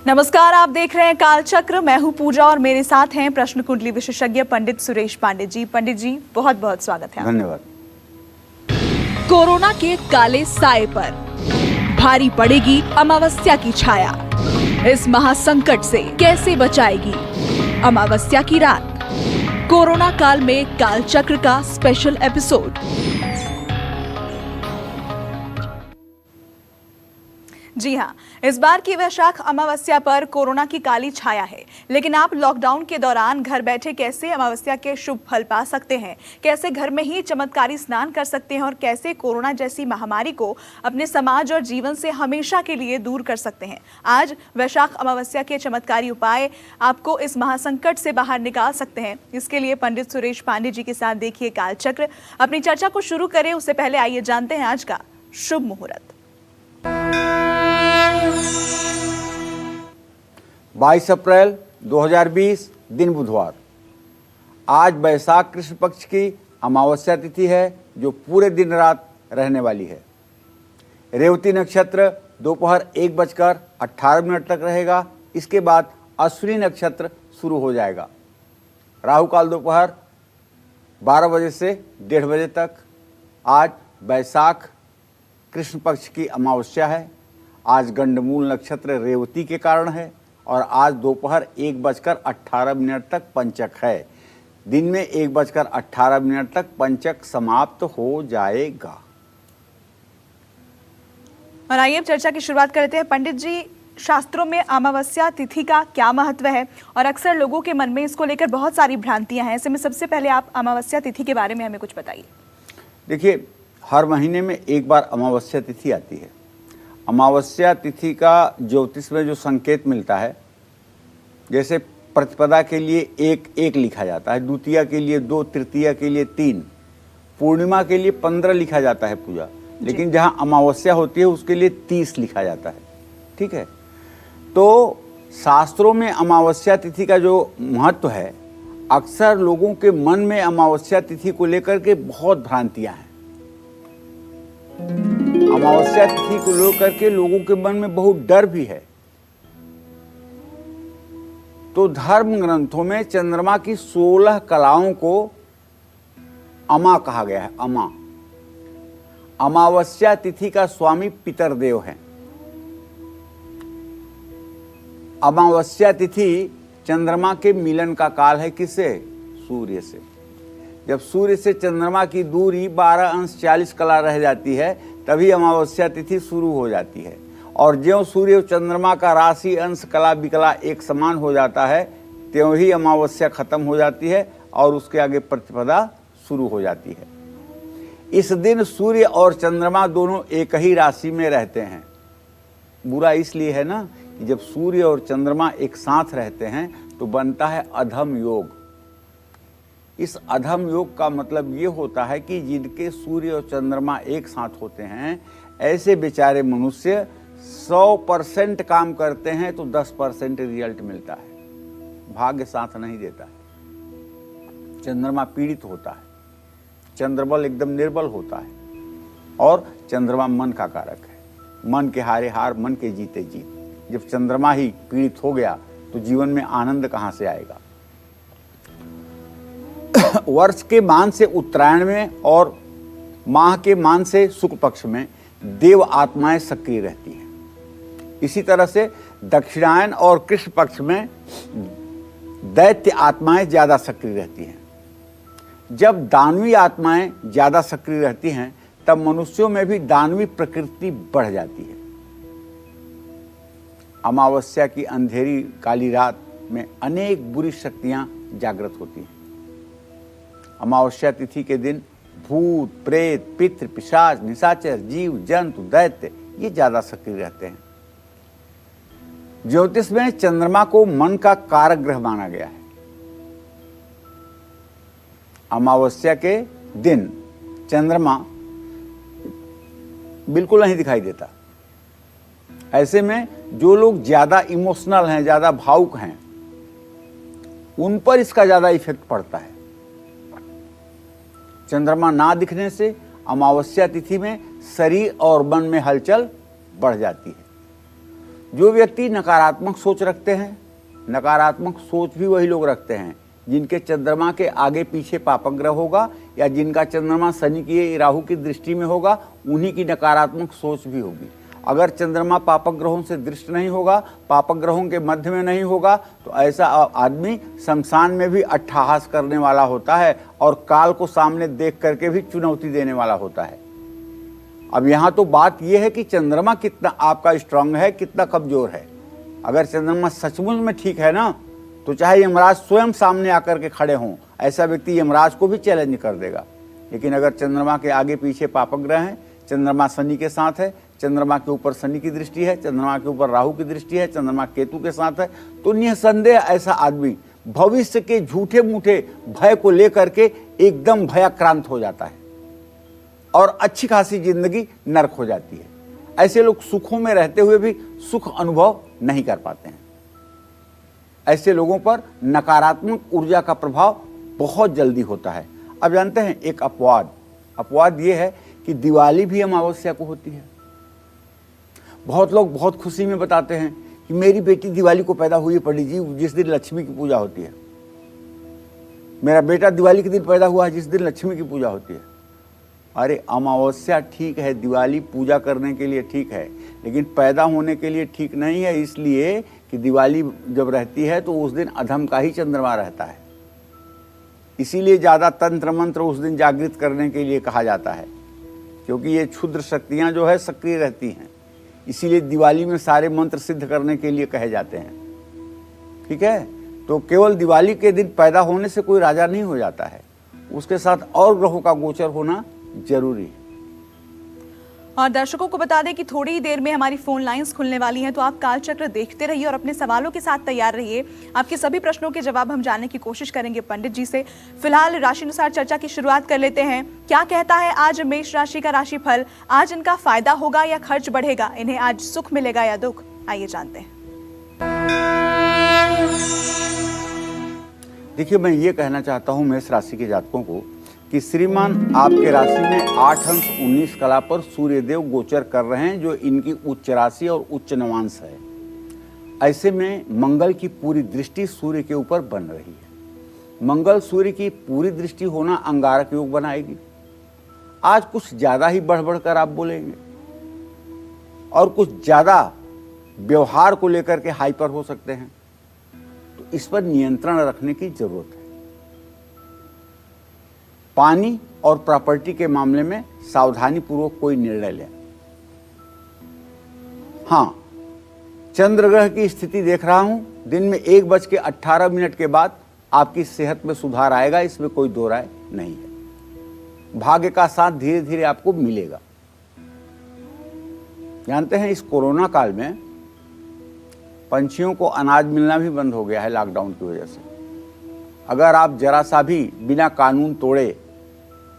नमस्कार, आप देख रहे हैं कालचक्र। मैं हूं पूजा और मेरे साथ हैं प्रश्न कुंडली विशेषज्ञ पंडित सुरेश पांडे जी। पंडित जी, बहुत बहुत स्वागत है। धन्यवाद। कोरोना के काले साए पर भारी पड़ेगी अमावस्या की छाया। इस महासंकट से कैसे बचाएगी अमावस्या की रात? कोरोना काल में कालचक्र का स्पेशल एपिसोड। जी हाँ, इस बार की वैशाख अमावस्या पर कोरोना की काली छाया है। लेकिन आप लॉकडाउन के दौरान घर बैठे कैसे अमावस्या के शुभ फल पा सकते हैं, कैसे घर में ही चमत्कारी स्नान कर सकते हैं और कैसे कोरोना जैसी महामारी को अपने समाज और जीवन से हमेशा के लिए दूर कर सकते हैं। आज वैशाख अमावस्या के चमत्कारी उपाय आपको इस महासंकट से बाहर निकाल सकते हैं। इसके लिए पंडित सुरेश पांडे जी के साथ देखिए कालचक्र। अपनी चर्चा को शुरू करें उससे पहले आइए जानते हैं आज का शुभ मुहूर्त। 22 अप्रैल 2020 दिन बुधवार। आज बैसाख कृष्ण पक्ष की अमावस्या तिथि है जो पूरे दिन रात रहने वाली है। रेवती नक्षत्र दोपहर 1:18 तक रहेगा। इसके बाद अश्विनी नक्षत्र शुरू हो जाएगा। राहु काल दोपहर 12 बजे से 1:30 बजे तक। आज बैसाख कृष्ण पक्ष की अमावस्या है। आज गंडमूल नक्षत्र रेवती के कारण है और आज दोपहर 1:18 तक पंचक है। दिन में 1:18 तक पंचक समाप्त हो जाएगा। और आइए अब चर्चा की शुरुआत करते हैं। पंडित जी, शास्त्रों में अमावस्या तिथि का क्या महत्व है और अक्सर लोगों के मन में इसको लेकर बहुत सारी भ्रांतियां हैं। ऐसे में सबसे पहले आप अमावस्या तिथि के बारे में हमें कुछ बताइए। देखिए, हर महीने में एक बार अमावस्या तिथि आती है। अमावस्या तिथि का ज्योतिष में जो संकेत मिलता है, जैसे प्रतिपदा के लिए 1 लिखा जाता है, द्वितीया के लिए 2, तृतीया के लिए 3, पूर्णिमा के लिए 15 लिखा जाता है पूजा। लेकिन जहाँ अमावस्या होती है उसके लिए 30 लिखा जाता है। ठीक है, तो शास्त्रों में अमावस्या तिथि का जो महत्व है, अक्सर लोगों के मन में अमावस्या तिथि को लेकर के बहुत भ्रांतियां हैं। अमावस्या तिथि को लेकर के लोगों के मन में बहुत डर भी है। तो धर्म ग्रंथों में चंद्रमा की 16 कलाओं को अमा कहा गया है। अमा, अमावस्या तिथि का स्वामी पितरदेव है। अमावस्या तिथि चंद्रमा के मिलन का काल है। किससे? सूर्य से। जब सूर्य से चंद्रमा की दूरी 12°40 कला रह जाती है तभी अमावस्या तिथि शुरू हो जाती है। और ज्यों सूर्य और चंद्रमा का राशि अंश कला विकला एक समान हो जाता है त्यों ही अमावस्या खत्म हो जाती है और उसके आगे प्रतिपदा शुरू हो जाती है। इस दिन सूर्य और चंद्रमा दोनों एक ही राशि में रहते हैं। बुरा इसलिए है ना कि जब सूर्य और चंद्रमा एक साथ रहते हैं तो बनता है अधम योग। इस अधम योग का मतलब ये होता है कि जिनके सूर्य और चंद्रमा एक साथ होते हैं ऐसे बेचारे मनुष्य 100% काम करते हैं तो 10% रिजल्ट मिलता है। भाग्य साथ नहीं देता है। चंद्रमा पीड़ित होता है, चंद्रबल एकदम निर्बल होता है और चंद्रमा मन का कारक है। मन के हारे हार, मन के जीते जीत। जब चंद्रमा ही पीड़ित हो गया तो जीवन में आनंद कहां से आएगा? वर्ष के मान से उत्तरायण में और माह के मान से शुक्ल पक्ष में देव आत्माएं सक्रिय रहती हैं। इसी तरह से दक्षिणायन और कृष्ण पक्ष में दैत्य आत्माएं ज्यादा सक्रिय रहती हैं। जब दानवी आत्माएं ज्यादा सक्रिय रहती हैं तब मनुष्यों में भी दानवी प्रकृति बढ़ जाती है। अमावस्या की अंधेरी काली रात में अनेक बुरी शक्तियां जागृत होती हैं। अमावस्या तिथि के दिन भूत, प्रेत, पितृ, पिशाच, निशाचर, जीव जंतु, दैत्य ये ज्यादा सक्रिय रहते हैं। ज्योतिष में चंद्रमा को मन का कारक ग्रह माना गया है। अमावस्या के दिन चंद्रमा बिल्कुल नहीं दिखाई देता। ऐसे में जो लोग ज्यादा इमोशनल हैं, ज्यादा भावुक हैं, उन पर इसका ज्यादा इफेक्ट पड़ता है। चंद्रमा ना दिखने से अमावस्या तिथि में शरीर और मन में हलचल बढ़ जाती है। जो व्यक्ति नकारात्मक सोच रखते हैं, नकारात्मक सोच भी वही लोग रखते हैं जिनके चंद्रमा के आगे पीछे पापग्रह होगा या जिनका चंद्रमा शनि की राहु की दृष्टि में होगा, उन्हीं की नकारात्मक सोच भी होगी। अगर चंद्रमा पापग्रहों से दृष्ट नहीं होगा, पापग्रहों के मध्य में नहीं होगा, तो ऐसा आदमी शमशान में भी अट्टहास करने वाला होता है और काल को सामने देख करके भी चुनौती देने वाला होता है। अब यहाँ तो बात यह है कि चंद्रमा कितना आपका स्ट्रांग है, कितना कमजोर है। अगर चंद्रमा सचमुच में ठीक है ना, तो चाहे यमराज स्वयं सामने आकर के खड़े हों, ऐसा व्यक्ति यमराज को भी चैलेंज कर देगा। लेकिन अगर चंद्रमा के आगे पीछे पापग्रह हैं, चंद्रमा शनि के साथ है, चंद्रमा के ऊपर शनि की दृष्टि है, चंद्रमा के ऊपर राहु की दृष्टि है, चंद्रमा केतु के साथ है, तो निसंदेह ऐसा आदमी भविष्य के झूठे मूठे भय को लेकर के एकदम भयाक्रांत हो जाता है और अच्छी खासी जिंदगी नरक हो जाती है। ऐसे लोग सुखों में रहते हुए भी सुख अनुभव नहीं कर पाते हैं। ऐसे लोगों पर नकारात्मक ऊर्जा का प्रभाव बहुत जल्दी होता है। अब जानते हैं एक अपवाद ये है कि दिवाली भी अमावस्या को होती है। बहुत लोग बहुत खुशी में बताते हैं कि मेरी बेटी दिवाली को पैदा हुई पंडित जी, जिस दिन लक्ष्मी की पूजा होती है। मेरा बेटा दिवाली के दिन पैदा हुआ है, जिस दिन लक्ष्मी की पूजा होती है। अरे अमावस्या ठीक है, दिवाली पूजा करने के लिए ठीक है, लेकिन पैदा होने के लिए ठीक नहीं है। इसलिए कि दिवाली जब रहती है तो उस दिन अधम का ही चंद्रमा रहता है। इसीलिए ज़्यादा तंत्र मंत्र उस दिन जागृत करने के लिए कहा जाता है, क्योंकि ये क्षुद्र शक्तियाँ जो है सक्रिय रहती हैं। इसीलिए दिवाली में सारे मंत्र सिद्ध करने के लिए कहे जाते हैं। ठीक है, तो केवल दिवाली के दिन पैदा होने से कोई राजा नहीं हो जाता है, उसके साथ और ग्रहों का गोचर होना जरूरी है। और दर्शकों को बता दें कि थोड़ी ही देर में हमारी फोन लाइंस खुलने वाली हैं, तो आप कालचक्र देखते रहिए और अपने सवालों के साथ तैयार रहिए। आपके सभी प्रश्नों के जवाब हम जानने की कोशिश करेंगे पंडित जी से। फिलहाल राशि अनुसार चर्चा की शुरुआत कर लेते हैं। क्या कहता है आज मेष राशि का राशिफल? आज इनका फायदा होगा या खर्च बढ़ेगा? इन्हें आज सुख मिलेगा या दुख? आइए जानते हैं। देखिए, मैं ये कहना चाहता हूँ मेष राशि के जातकों को कि श्रीमान आपके राशि में 8 अंश 19 कला पर सूर्यदेव गोचर कर रहे हैं, जो इनकी उच्च राशि और उच्च नवांश है। ऐसे में मंगल की पूरी दृष्टि सूर्य के ऊपर बन रही है। मंगल सूर्य की पूरी दृष्टि होना अंगारक योग बनाएगी। आज कुछ ज्यादा ही बढ़ बढ़कर आप बोलेंगे और कुछ ज्यादा व्यवहार को लेकर के हाइपर हो सकते हैं, तो इस पर नियंत्रण रखने की जरूरत है। पानी और प्रॉपर्टी के मामले में सावधानी पूर्वक कोई निर्णय लें। हाँ, चंद्र ग्रह की स्थिति देख रहा हूं, दिन में 1:18 के बाद आपकी सेहत में सुधार आएगा, इसमें कोई दो राय नहीं है। भाग्य का साथ धीरे धीरे आपको मिलेगा। जानते हैं इस कोरोना काल में पंछियों को अनाज मिलना भी बंद हो गया है लॉकडाउन की वजह से। अगर आप जरा सा भी बिना कानून तोड़े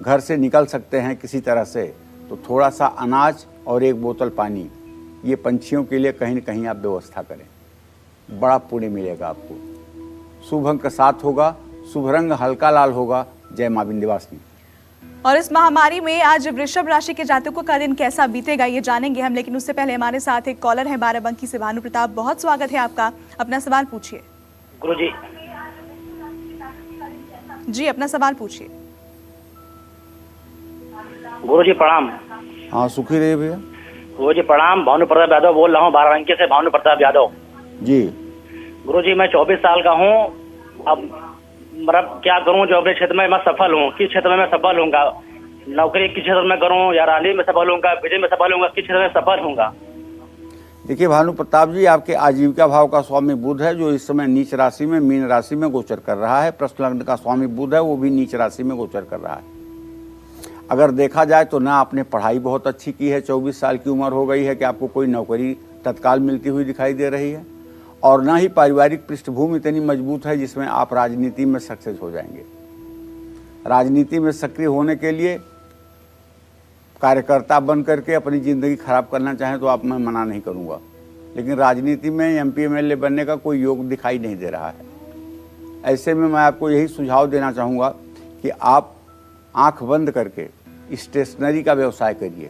घर से निकल सकते हैं किसी तरह से, तो थोड़ा सा अनाज और 1 बोतल पानी, ये पंछियों के लिए कहीं न कहीं आप व्यवस्था करें, बड़ा पुण्य मिलेगा आपको। शुभ अंक 7 होगा, शुभ रंग हल्का लाल होगा। जय मां विंध्यवासिनी। और इस महामारी में आज वृषभ राशि के जातकों का दिन कैसा बीतेगा ये जानेंगे हम, लेकिन उससे पहले हमारे साथ एक कॉलर है बाराबंकी से। भानु प्रताप, बहुत स्वागत है आपका। अपना सवाल पूछिए। गुरुजी जी, अपना सवाल पूछिए। गुरुजी प्रणाम। हाँ, सुखी रहिए भैया। गुरुजी प्रणाम। भानु प्रताप यादव बोल रहा हूँ, बाराबंकी से। भानु प्रताप यादव जी। गुरुजी मैं 24 साल का हूँ। अब मतलब क्या करूँ, जो अपने क्षेत्र में मैं सफल हूँ, किस क्षेत्र में मैं सफल होऊंगा? नौकरी किस क्षेत्र में करूँ, या राजनीति में सफल होऊंगा, विजय में सफल होऊंगा, किस क्षेत्र में सफल होऊंगा? देखिए भानु प्रताप जी, आपके आजीविका भाव का स्वामी बुध है, जो इस समय नीच राशि में मीन राशि में गोचर कर रहा है। प्रश्न लग्न का स्वामी बुध है, वो भी नीच राशि में गोचर कर रहा है। अगर देखा जाए तो ना आपने पढ़ाई बहुत अच्छी की है, 24 साल की उम्र हो गई है कि आपको कोई नौकरी तत्काल मिलती हुई दिखाई दे रही है, और ना ही पारिवारिक पृष्ठभूमि इतनी मजबूत है जिसमें आप राजनीति में सक्सेस हो जाएंगे। राजनीति में सक्रिय होने के लिए कार्यकर्ता बन करके अपनी ज़िंदगी खराब करना चाहें तो आप, मैं मना नहीं करूंगा, लेकिन राजनीति में MP MLA बनने का कोई योग दिखाई नहीं दे रहा है। ऐसे में मैं आपको यही सुझाव देना चाहूँगा कि आप आंख बंद करके स्टेशनरी का व्यवसाय करिए,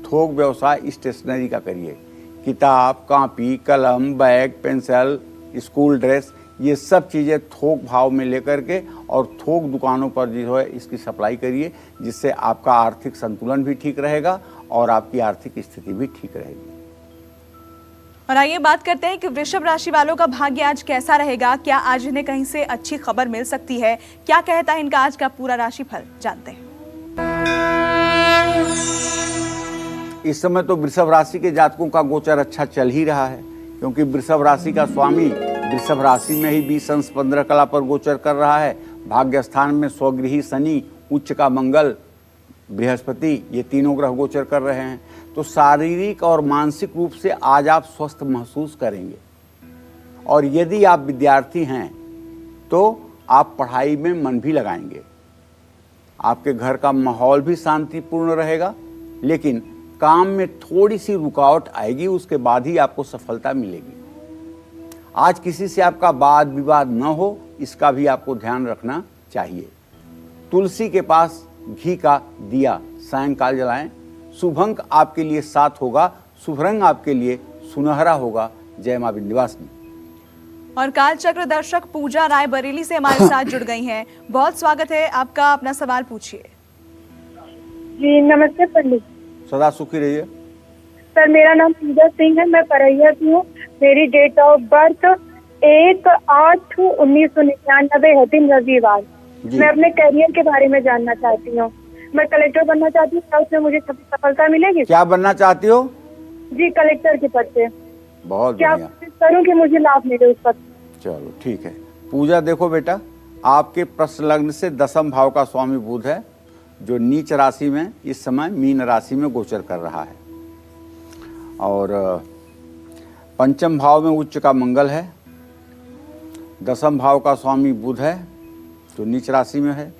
थोक व्यवसाय स्टेशनरी का करिए। किताब, कॉपी, कलम, बैग, पेंसिल, स्कूल ड्रेस, ये सब चीज़ें थोक भाव में लेकर के और थोक दुकानों पर जो है इसकी सप्लाई करिए, जिससे आपका आर्थिक संतुलन भी ठीक रहेगा और आपकी आर्थिक स्थिति भी ठीक रहेगी। और आइए बात करते हैं कि वृषभ राशि वालों का भाग्य आज कैसा रहेगा। क्या आज इन्हें कहीं से अच्छी खबर मिल सकती है? क्या कहता है इनका आज का पूरा राशिफल, जानते हैं। इस समय तो वृषभ राशि के जातकों का गोचर अच्छा चल ही रहा है, क्योंकि वृषभ राशि का स्वामी वृषभ राशि में ही 20 अंश 15 कला पर गोचर कर रहा है। भाग्य स्थान में स्वगृही शनि, उच्च का मंगल, बृहस्पति, ये तीनों ग्रह गोचर कर रहे हैं। तो शारीरिक और मानसिक रूप से आज आप स्वस्थ महसूस करेंगे। और यदि आप विद्यार्थी हैं तो आप पढ़ाई में मन भी लगाएंगे। आपके घर का माहौल भी शांतिपूर्ण रहेगा, लेकिन काम में थोड़ी सी रुकावट आएगी, उसके बाद ही आपको सफलता मिलेगी। आज किसी से आपका वाद विवाद न हो, इसका भी आपको ध्यान रखना चाहिए। तुलसी के पास घी का दिया सायंकाल जलाएं। शुभ अंक आपके लिए 7 होगा, शुभ रंग आपके लिए सुनहरा होगा। जय मां विंध्यवासिनी। और काल चक्र दर्शक पूजा राय बरेली से हमारे साथ जुड़ गई हैं। बहुत स्वागत है आपका, अपना सवाल पूछिए। जी नमस्ते पंडित। सदा सुखी रहिए। सर मेरा नाम पूजा सिंह है, मैं परैया की हूँ। मेरी डेट ऑफ बर्थ 1/8/1999 है, दिन रविवार। मैं अपने करियर के बारे में जानना चाहती हूँ। मैं कलेक्टर बनना चाहती हूँ, क्या उसमें मुझे सफलता मिलेगी? क्या बनना चाहती हो? जी कलेक्टर के पद पे। बहुत क्या बढ़िया। कोशिश करूँ कि मुझे लाभ मिले उस पद? चलो ठीक है। पूजा देखो बेटा, आपके प्रश्न लग्न से 10वें भाव का स्वामी बुध है, जो नीच राशि में इस समय मीन राशि में गोचर कर रहा है। और 5वें भाव में उच्च का मंगल है। 10वें भाव का स्वामी बुध है, जो नीच राशि में है।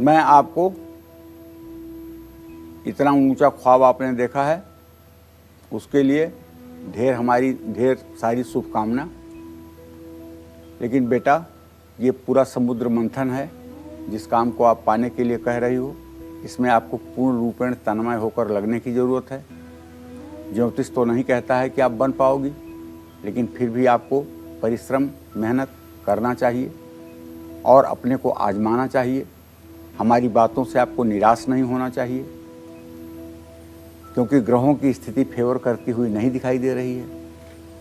मैं आपको इतना ऊंचा ख्वाब आपने देखा है, उसके लिए ढेर सारी शुभकामना। लेकिन बेटा, ये पूरा समुद्र मंथन है जिस काम को आप पाने के लिए कह रही हो। इसमें आपको पूर्ण रूपेण तन्मय होकर लगने की ज़रूरत है। ज्योतिष तो नहीं कहता है कि आप बन पाओगी, लेकिन फिर भी आपको परिश्रम, मेहनत करना चाहिए और अपने को आजमाना चाहिए। हमारी बातों से आपको निराश नहीं होना चाहिए, क्योंकि ग्रहों की स्थिति फेवर करती हुई नहीं दिखाई दे रही है।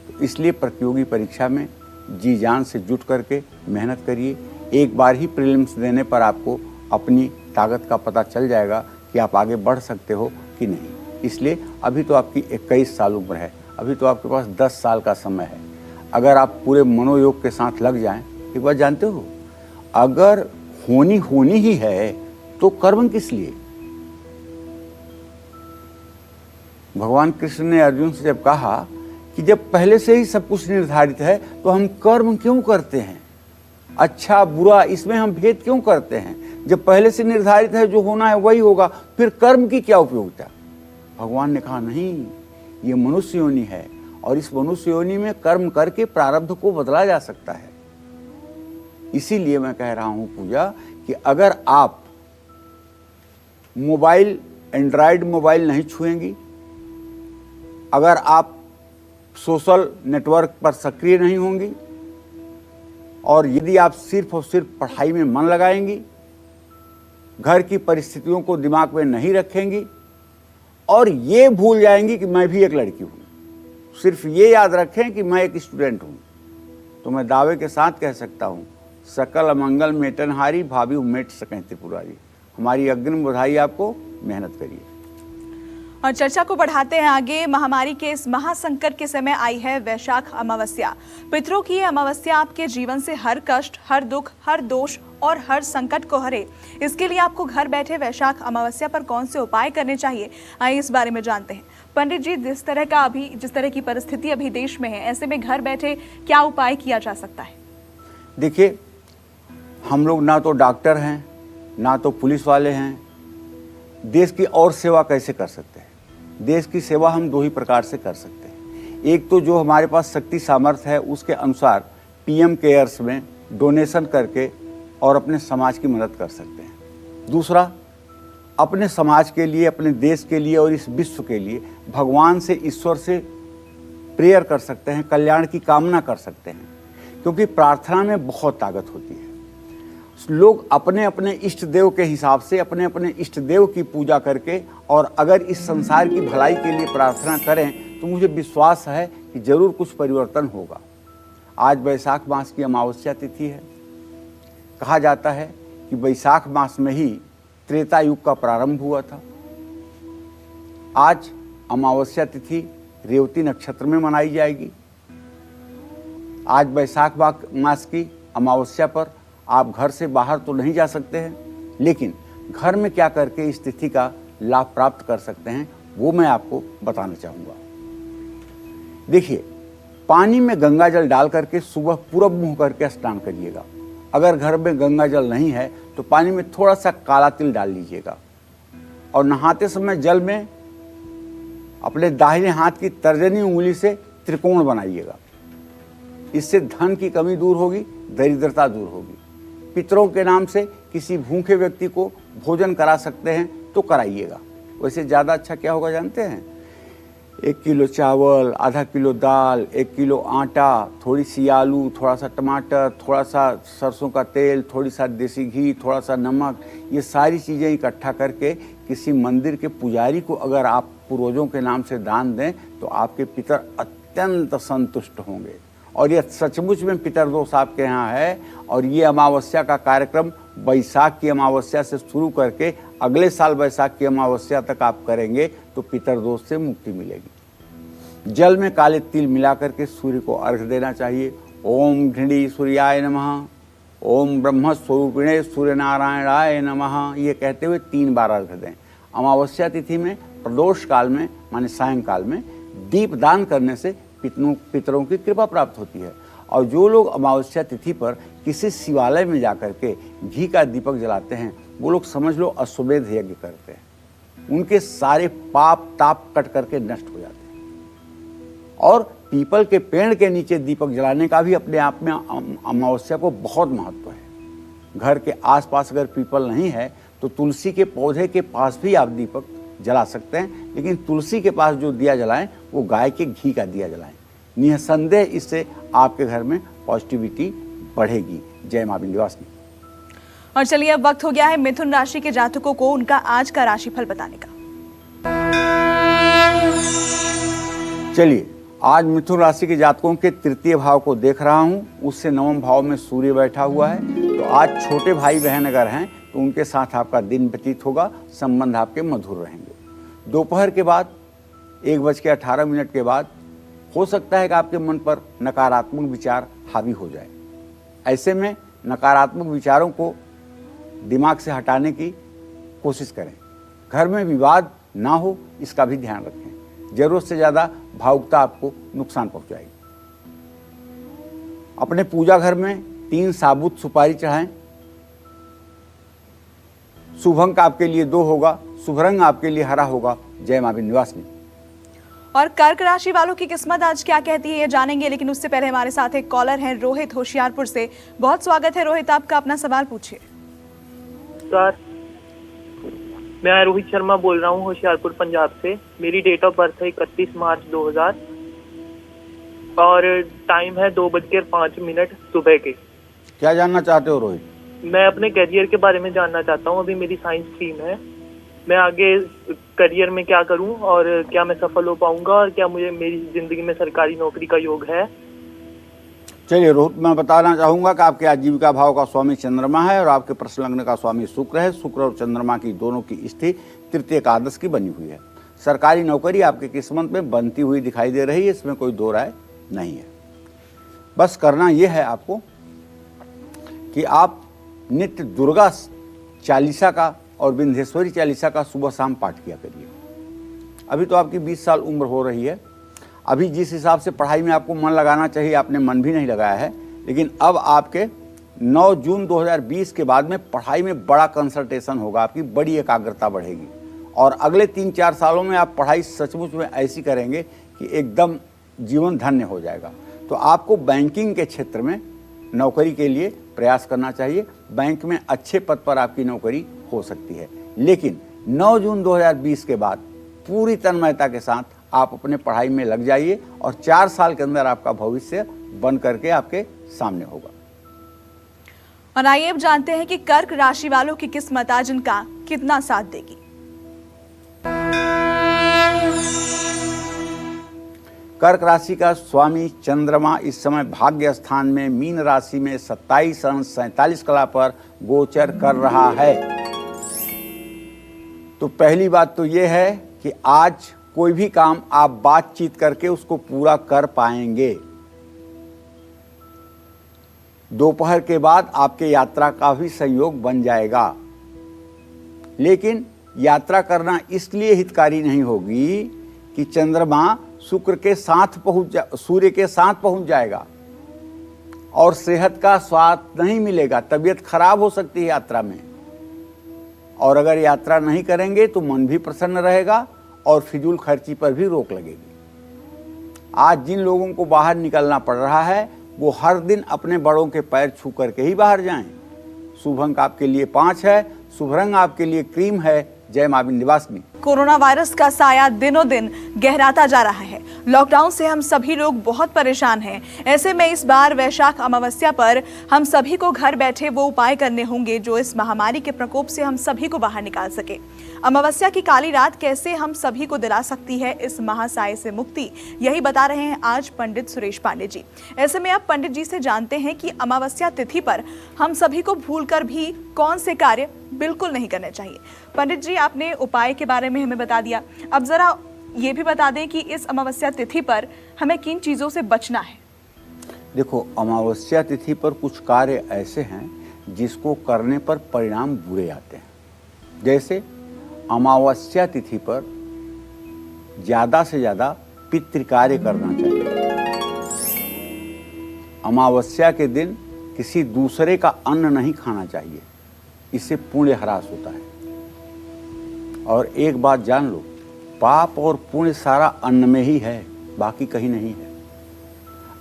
तो इसलिए प्रतियोगी परीक्षा में जी जान से जुट करके मेहनत करिए। एक बार ही प्रीलिम्स देने पर आपको अपनी ताकत का पता चल जाएगा कि आप आगे बढ़ सकते हो कि नहीं। इसलिए अभी तो आपकी 21 साल उम्र है, अभी तो आपके पास 10 साल का समय है। अगर आप पूरे मनोयोग के साथ लग जाएं, एक बात जानते हो, अगर होनी ही है तो कर्म किस लिए? भगवान कृष्ण ने अर्जुन से जब कहा कि जब पहले से ही सब कुछ निर्धारित है तो हम कर्म क्यों करते हैं, अच्छा बुरा इसमें हम भेद क्यों करते हैं? जब पहले से निर्धारित है जो होना है वही होगा, फिर कर्म की क्या उपयोगिता? भगवान ने कहा नहीं, ये मनुष्य योनि है और इस मनुष्य योनि में कर्म करके प्रारब्ध को बदला जा सकता है। इसीलिए मैं कह रहा हूं पूजा कि अगर आप मोबाइल, एंड्रॉयड मोबाइल नहीं छुएंगी, अगर आप सोशल नेटवर्क पर सक्रिय नहीं होंगी और यदि आप सिर्फ और सिर्फ पढ़ाई में मन लगाएंगी, घर की परिस्थितियों को दिमाग में नहीं रखेंगी और ये भूल जाएंगी कि मैं भी एक लड़की हूँ, सिर्फ ये याद रखें कि मैं एक स्टूडेंट हूँ, तो मैं दावे के साथ कह सकता हूँ सकल अमंगल मेटनहारी, भाभी उमेट सकें त्रिपुरारी। हमारी अग्रिम बधाई आपको, मेहनत करिए। और चर्चा को बढ़ाते हैं आगे। महामारी के इस महासंकट के समय आई है वैशाख अमावस्या। पितरों की ये अमावस्या आपके जीवन से हर कष्ट, हर दुख, हर दोष और हर संकट को हरे। इसके लिए आपको घर बैठे वैशाख अमावस्या पर कौन से उपाय करने चाहिए, आइए इस बारे में जानते हैं। पंडित जी, जिस तरह की परिस्थिति अभी देश में है, ऐसे में घर बैठे क्या उपाय किया जा सकता है? देखिए, हम लोग ना तो डॉक्टर हैं, ना तो पुलिस वाले हैं। देश की और सेवा कैसे कर सकते हैं? देश की सेवा हम 2 ही प्रकार से कर सकते हैं। एक तो जो हमारे पास शक्ति सामर्थ्य है उसके अनुसार पीएम केयर्स में डोनेशन करके और अपने समाज की मदद कर सकते हैं। दूसरा, अपने समाज के लिए, अपने देश के लिए और इस विश्व के लिए भगवान से, ईश्वर से प्रेयर कर सकते हैं, कल्याण की कामना कर सकते हैं, क्योंकि प्रार्थना में बहुत ताकत होती है। लोग अपने अपने इष्ट देव के हिसाब से अपने अपने इष्ट देव की पूजा करके और अगर इस संसार की भलाई के लिए प्रार्थना करें तो मुझे विश्वास है कि जरूर कुछ परिवर्तन होगा। आज वैशाख मास की अमावस्या तिथि है। कहा जाता है कि वैशाख मास में ही त्रेता युग का प्रारंभ हुआ था। आज अमावस्या तिथि रेवती नक्षत्र में मनाई जाएगी। आज वैशाख मास की अमावस्या पर आप घर से बाहर तो नहीं जा सकते हैं, लेकिन घर में क्या करके इस तिथि का लाभ प्राप्त कर सकते हैं वो मैं आपको बताना चाहूँगा। देखिए, पानी में गंगा जल डाल करके सुबह पूरब मुँह करके स्नान करिएगा। अगर घर में गंगा जल नहीं है तो पानी में थोड़ा सा काला तिल डाल लीजिएगा और नहाते समय जल में अपने दाहिने हाथ की तर्जनी उंगली से त्रिकोण बनाइएगा। इससे धन की कमी दूर होगी, दरिद्रता दूर होगी। पितरों के नाम से किसी भूखे व्यक्ति को भोजन करा सकते हैं तो कराइएगा। वैसे ज़्यादा अच्छा क्या होगा जानते हैं? 1 किलो चावल, आधा किलो दाल, 1 किलो आटा, थोड़ी सी आलू, थोड़ा सा टमाटर, थोड़ा सा सरसों का तेल, थोड़ी सा देसी घी, थोड़ा सा नमक, ये सारी चीज़ें इकट्ठा करके किसी मंदिर के पुजारी को अगर आप पूर्वजों के नाम से दान दें तो आपके पितर अत्यंत संतुष्ट होंगे। और ये सचमुच में पितरदोष आपके यहाँ है। और ये अमावस्या का कार्यक्रम वैशाख की अमावस्या से शुरू करके अगले साल वैशाख की अमावस्या तक आप करेंगे तो पितरदोष से मुक्ति मिलेगी। जल में काले तिल मिला करके सूर्य को अर्घ्य देना चाहिए। ओम घृणी सूर्याय नमः, ओम ब्रह्म स्वरूपिणे सूर्य नारायणाय नमः, ये कहते हुए 3 बार अर्घ्य दें। अमावस्या तिथि में प्रदोष काल में माने सायंकाल में दीप दान करने से पितरों की कृपा प्राप्त होती है। और जो लोग अमावस्या तिथि पर किसी शिवालय में जाकर के घी का दीपक जलाते हैं वो लोग समझ लो अश्वमेध यज्ञ करते हैं। उनके सारे पाप ताप कट करके नष्ट हो जाते हैं। और पीपल के पेड़ के नीचे दीपक जलाने का भी अपने आप में अमावस्या को बहुत महत्व है। घर के आसपास अगर पीपल नहीं है तो तुलसी के पौधे के पास भी आप दीपक जला सकते हैं, लेकिन तुलसी के पास जो दिया जलाएं वो गाय के घी का दिया जलाएं। निसंदेह इससे आपके घर में पॉजिटिविटी बढ़ेगी। जय मां विंध्यवासिनी। और चलिए अब वक्त हो गया है मिथुन राशि के जातकों को उनका आज का राशिफल बताने का। चलिए, आज मिथुन राशि के जातकों के तृतीय भाव को देख रहा हूं, उससे 9वें भाव में सूर्य बैठा हुआ है। तो आज छोटे भाई बहन अगर हैं तो उनके साथ आपका दिन व्यतीत होगा, संबंध आपके मधुर रहेंगे। दोपहर के बाद 1:18 के बाद हो सकता है कि आपके मन पर नकारात्मक विचार हावी हो जाए। ऐसे में नकारात्मक विचारों को दिमाग से हटाने की कोशिश करें। घर में विवाद ना हो इसका भी ध्यान रखें। जरूरत से ज़्यादा भावुकता आपको नुकसान पहुंचाएगी। अपने पूजा घर में 3 साबुत सुपारी चढ़ाएं। शुभ अंक आपके लिए 2 होगा, शुभ रंग आपके लिए हरा होगा। जय मां विंध्यवासिनी। और कर्क राशि वालों की किस्मत आज क्या कहती है ये जानेंगे, लेकिन उससे पहले हमारे साथ एक कॉलर हैं रोहित होशियारपुर से। बहुत स्वागत है रोहित, आपका अपना सवाल पूछिए। सर, मैं रोहित शर्मा बोल रहा हूँ होशियारपुर पंजाब से। मेरी डेट ऑफ बर्थ है 31 मार्च 2000 और टाइम है 2:05 सुबह के। क्या जानना चाहते हो रोहित? मैं अपने करियर के बारे में जानना चाहता हूँ। अभी मेरी साइंस स्ट्रीम है। मैं आगे करियर में क्या करूं और क्या मैं सफल हो पाऊंगा और क्या मुझे मेरी जिंदगी में सरकारी नौकरी का योग है? चलिए रोहित, मैं बताना चाहूंगा कि आपके आजीविका भाव का स्वामी चंद्रमा है और आपके प्रश्न लग्न का स्वामी शुक्र है। शुक्र और चंद्रमा की दोनों की स्थिति तृतीय एकादश की बनी हुई है। सरकारी नौकरी आपकी किस्मत में बनती हुई दिखाई दे रही है, इसमें कोई दो राय नहीं है। बस करना यह है आपको कि आप नित्य दुर्गा चालीसा का और विंध्येश्वरी चालीसा का सुबह शाम पाठ किया करिए। अभी तो आपकी 20 साल उम्र हो रही है। अभी जिस हिसाब से पढ़ाई में आपको मन लगाना चाहिए आपने मन भी नहीं लगाया है, लेकिन अब आपके 9 जून 2020 के बाद में पढ़ाई में बड़ा कंसंट्रेशन होगा, आपकी बड़ी एकाग्रता बढ़ेगी और अगले 3-4 सालों में आप पढ़ाई सचमुच में ऐसी करेंगे कि एकदम जीवन धन्य हो जाएगा। तो आपको बैंकिंग के क्षेत्र में नौकरी के लिए प्रयास करना चाहिए। बैंक में अच्छे पद पर आपकी नौकरी हो सकती है, लेकिन 9 जून 2020 के बाद पूरी तन्मयता के साथ आप अपने पढ़ाई में लग जाइए और 4 साल के अंदर आपका भविष्य बन करके आपके सामने होगा। और आइए अब जानते हैं कि कर्क राशि वालों की किस्मत आज इनका कितना साथ देगी। कर्क राशि का स्वामी चंद्रमा इस समय भाग्य स्थान में मीन राशि में 27 अंश 47 कला पर गोचर कर रहा है। तो पहली बात तो यह है कि आज कोई भी काम आप बातचीत करके उसको पूरा कर पाएंगे। दोपहर के बाद आपके यात्रा का भी संयोग बन जाएगा, लेकिन यात्रा करना इसलिए हितकारी नहीं होगी कि चंद्रमा शुक्र के साथ सूर्य के साथ पहुंच जाएगा और सेहत का स्वाद नहीं मिलेगा, तबीयत खराब हो सकती है यात्रा में। और अगर यात्रा नहीं करेंगे तो मन भी प्रसन्न रहेगा और फिजूल खर्ची पर भी रोक लगेगी। आज जिन लोगों को बाहर निकलना पड़ रहा है वो हर दिन अपने बड़ों के पैर छू करके ही बाहर जाएं। शुभ अंक आपके लिए 5 है, शुभ रंग आपके लिए क्रीम है। जय मां विंध्यवासिनी। कोरोना वायरस का साया दिनों दिन गहराता जा रहा है। लॉकडाउन से हम सभी लोग बहुत परेशान हैं। ऐसे में इस बार वैशाख अमावस्या पर हम सभी को घर बैठे वो उपाय करने होंगे जो इस महामारी के प्रकोप से हम सभी को बाहर निकाल सके। अमावस्या की काली रात कैसे हम सभी को दिला सकती है इस महासाय से मुक्ति, यही बता रहे हैं आज पंडित सुरेश पांडे जी। ऐसे में अब पंडित जी से जानते हैं कि अमावस्या तिथि पर हम सभी को भूलकर भी कौन से कार्य बिल्कुल नहीं करने चाहिए। पंडित जी, आपने उपाय के बारे में हमें बता दिया, अब जरा ये भी बता दें कि इस अमावस्या तिथि पर हमें किन चीजों से बचना है। देखो, अमावस्या तिथि पर कुछ कार्य ऐसे हैं जिसको करने पर परिणाम बुरे आते हैं। जैसे अमावस्या तिथि पर ज्यादा से ज्यादा पितृ कार्य करना चाहिए। अमावस्या के दिन किसी दूसरे का अन्न नहीं खाना चाहिए, इससे पुण्य ह्रास होता है। और एक बात जान लो, पाप और पुण्य सारा अन्न में ही है, बाकी कहीं नहीं है।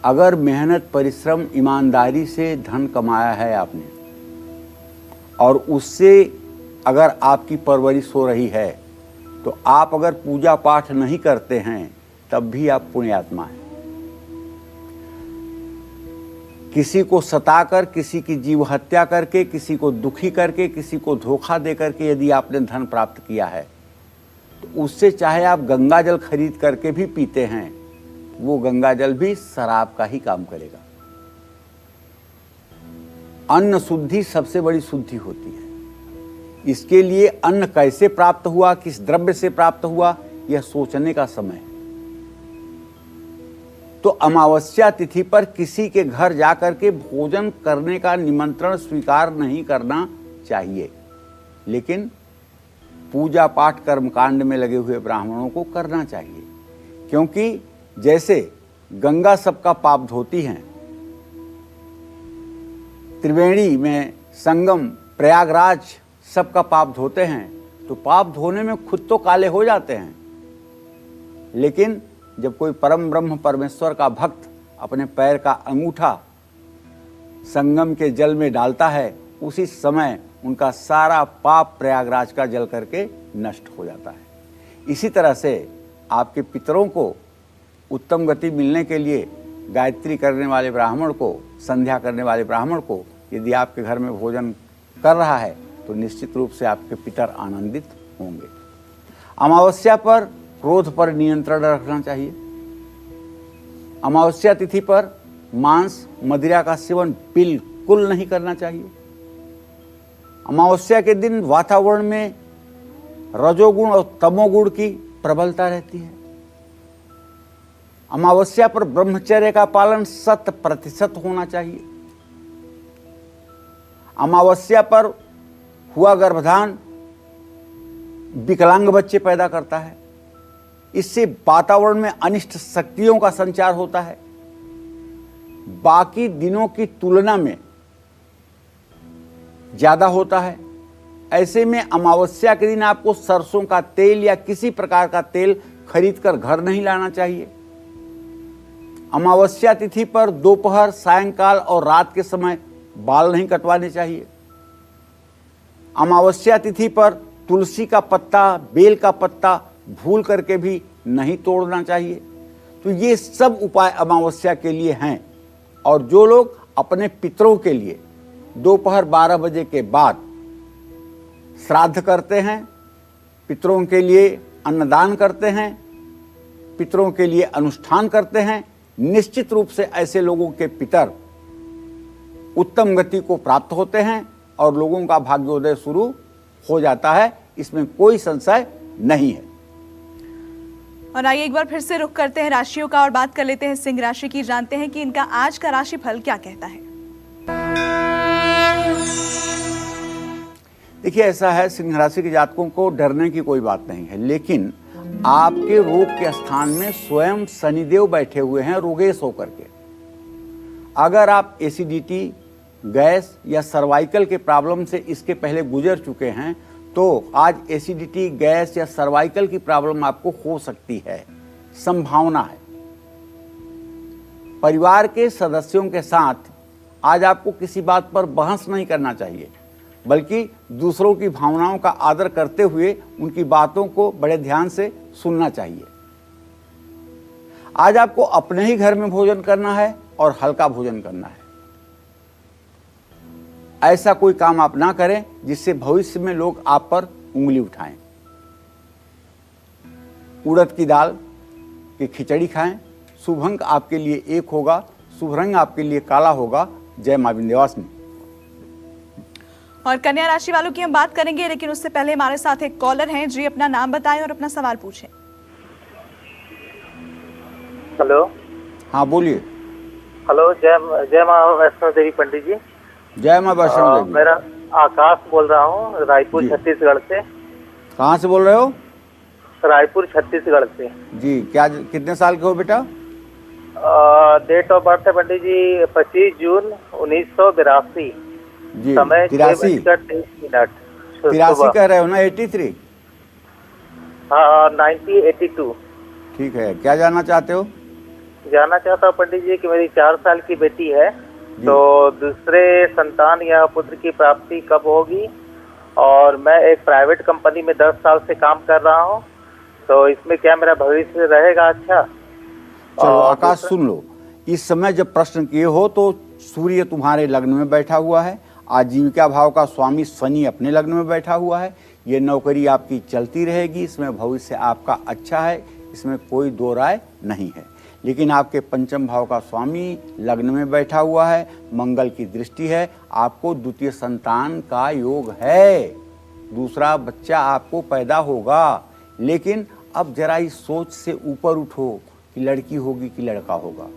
अगर मेहनत, परिश्रम, ईमानदारी से धन कमाया है आपने और उससे अगर आपकी परवरिश हो रही है, तो आप अगर पूजा पाठ नहीं करते हैं तब भी आप पुण्यात्मा हैं। किसी को सताकर, किसी की जीव हत्या करके, किसी को दुखी करके, किसी को धोखा दे करके यदि आपने धन प्राप्त किया है तो उससे चाहे आप गंगा जल खरीद करके भी पीते हैं, वो गंगा जल भी शराब का ही काम करेगा। अन्न शुद्धि सबसे बड़ी शुद्धि होती है। इसके लिए अन्न कैसे प्राप्त हुआ, किस द्रव्य से प्राप्त हुआ, यह सोचने का समय है। तो अमावस्या तिथि पर किसी के घर जाकर के भोजन करने का निमंत्रण स्वीकार नहीं करना चाहिए, लेकिन पूजा पाठ कर्मकांड में लगे हुए ब्राह्मणों को करना चाहिए। क्योंकि जैसे गंगा सबका पाप धोती है, त्रिवेणी में संगम प्रयागराज सबका पाप धोते हैं, तो पाप धोने में खुद तो काले हो जाते हैं, लेकिन जब कोई परम ब्रह्म परमेश्वर का भक्त अपने पैर का अंगूठा संगम के जल में डालता है, उसी समय उनका सारा पाप प्रयागराज का जल करके नष्ट हो जाता है। इसी तरह से आपके पितरों को उत्तम गति मिलने के लिए गायत्री करने वाले ब्राह्मण को, संध्या करने वाले ब्राह्मण को यदि आपके घर में भोजन कर रहा है तो निश्चित रूप से आपके पितर आनंदित होंगे। अमावस्या पर क्रोध पर नियंत्रण रखना चाहिए। अमावस्या तिथि पर मांस, मदिरा का सेवन बिल्कुल नहीं करना चाहिए। अमावस्या के दिन वातावरण में रजोगुण और तमोगुण की प्रबलता रहती है। अमावस्या पर ब्रह्मचर्य का पालन 100% होना चाहिए। अमावस्या पर हुआ गर्भधान विकलांग बच्चे पैदा करता है। इससे वातावरण में अनिष्ट शक्तियों का संचार होता है। बाकी दिनों की तुलना में ज्यादा होता है। ऐसे में अमावस्या के दिन आपको सरसों का तेल या किसी प्रकार का तेल खरीदकर घर नहीं लाना चाहिए। अमावस्या तिथि पर दोपहर, सायंकाल और रात के समय बाल नहीं कटवाने चाहिए। अमावस्या तिथि पर तुलसी का पत्ता, बेल का पत्ता भूल करके भी नहीं तोड़ना चाहिए। तो ये सब उपाय अमावस्या के लिए हैं। और जो लोग अपने पितरों के लिए दोपहर 12 बजे के बाद श्राद्ध करते हैं, पितरों के लिए अन्नदान करते हैं, पितरों के लिए अनुष्ठान करते हैं, निश्चित रूप से ऐसे लोगों के पितर उत्तम गति को प्राप्त होते हैं और लोगों का भाग्योदय शुरू हो जाता है। इसमें कोई संशय नहीं है। और आइए एक बार फिर से रुख करते हैं राशियों का और बात कर लेते हैं सिंह राशि की। जानते हैं कि इनका आज का राशिफल क्या कहता है। देखिए, ऐसा है, सिंह राशि के जातकों को डरने की कोई बात नहीं है, लेकिन आपके रोग के स्थान में स्वयं शनिदेव बैठे हुए हैं रोगेश होकर के। अगर आप एसिडिटी, गैस या सर्वाइकल के प्रॉब्लम से इसके पहले गुजर चुके हैं तो आज एसिडिटी, गैस या सर्वाइकल की प्रॉब्लम आपको हो सकती है, संभावना है। परिवार के सदस्यों के साथ आज आपको किसी बात पर बहस नहीं करना चाहिए, बल्कि दूसरों की भावनाओं का आदर करते हुए उनकी बातों को बड़े ध्यान से सुनना चाहिए। आज आपको अपने ही घर में भोजन करना है और हल्का भोजन करना है। ऐसा कोई काम आप ना करें जिससे भविष्य में लोग आप पर उंगली उठाएं। उड़द की दाल की खिचड़ी खाएं। शुभ अंक आपके लिए 1 होगा, शुभ रंग आपके लिए काला होगा। जय मां विंध्यवासिनी। और कन्या राशि वालों की हम बात करेंगे, लेकिन उससे पहले हमारे साथ एक कॉलर हैं। जी, अपना नाम बताएं और अपना सवाल पूछें। हेलो। हाँ, बोलिए। हेलो, जय माँ वैष्णो देवी पंडित जी। जय मां वैष्णो देवी। मेरा आकाश बोल रहा हूँ, रायपुर छत्तीसगढ़ से। कहाँ से बोल रहे हो? रायपुर छत्तीसगढ़ से। जी, क्या कितने साल के हो बेटा? डेट ऑफ बर्थ है पंडित जी 25 जून 1982। जी, समय 83 कह रहे हो ना? 83? हाँ, 1982। ठीक है, क्या जानना चाहते हो? जानना चाहता हूँ पंडित जी कि मेरी 4 साल की बेटी है, तो दूसरे संतान या पुत्र की प्राप्ति कब होगी? और मैं एक प्राइवेट कंपनी में 10 साल से काम कर रहा हूँ, तो इसमें क्या मेरा भविष्य रहेगा अच्छा? चलो आकाश, सुन लो। इस समय जब प्रश्न किए हो तो सूर्य तुम्हारे लग्न में बैठा हुआ है, आजीविका भाव का स्वामी शनि अपने लग्न में बैठा हुआ है। ये नौकरी आपकी चलती रहेगी, इसमें भविष्य आपका अच्छा है, इसमें कोई दो राय नहीं है। लेकिन आपके पंचम भाव का स्वामी लग्न में बैठा हुआ है, मंगल की दृष्टि है, आपको द्वितीय संतान का योग है, दूसरा बच्चा आपको पैदा होगा। लेकिन अब जरा इस सोच से ऊपर उठो कि लड़की होगी कि लड़का होगा।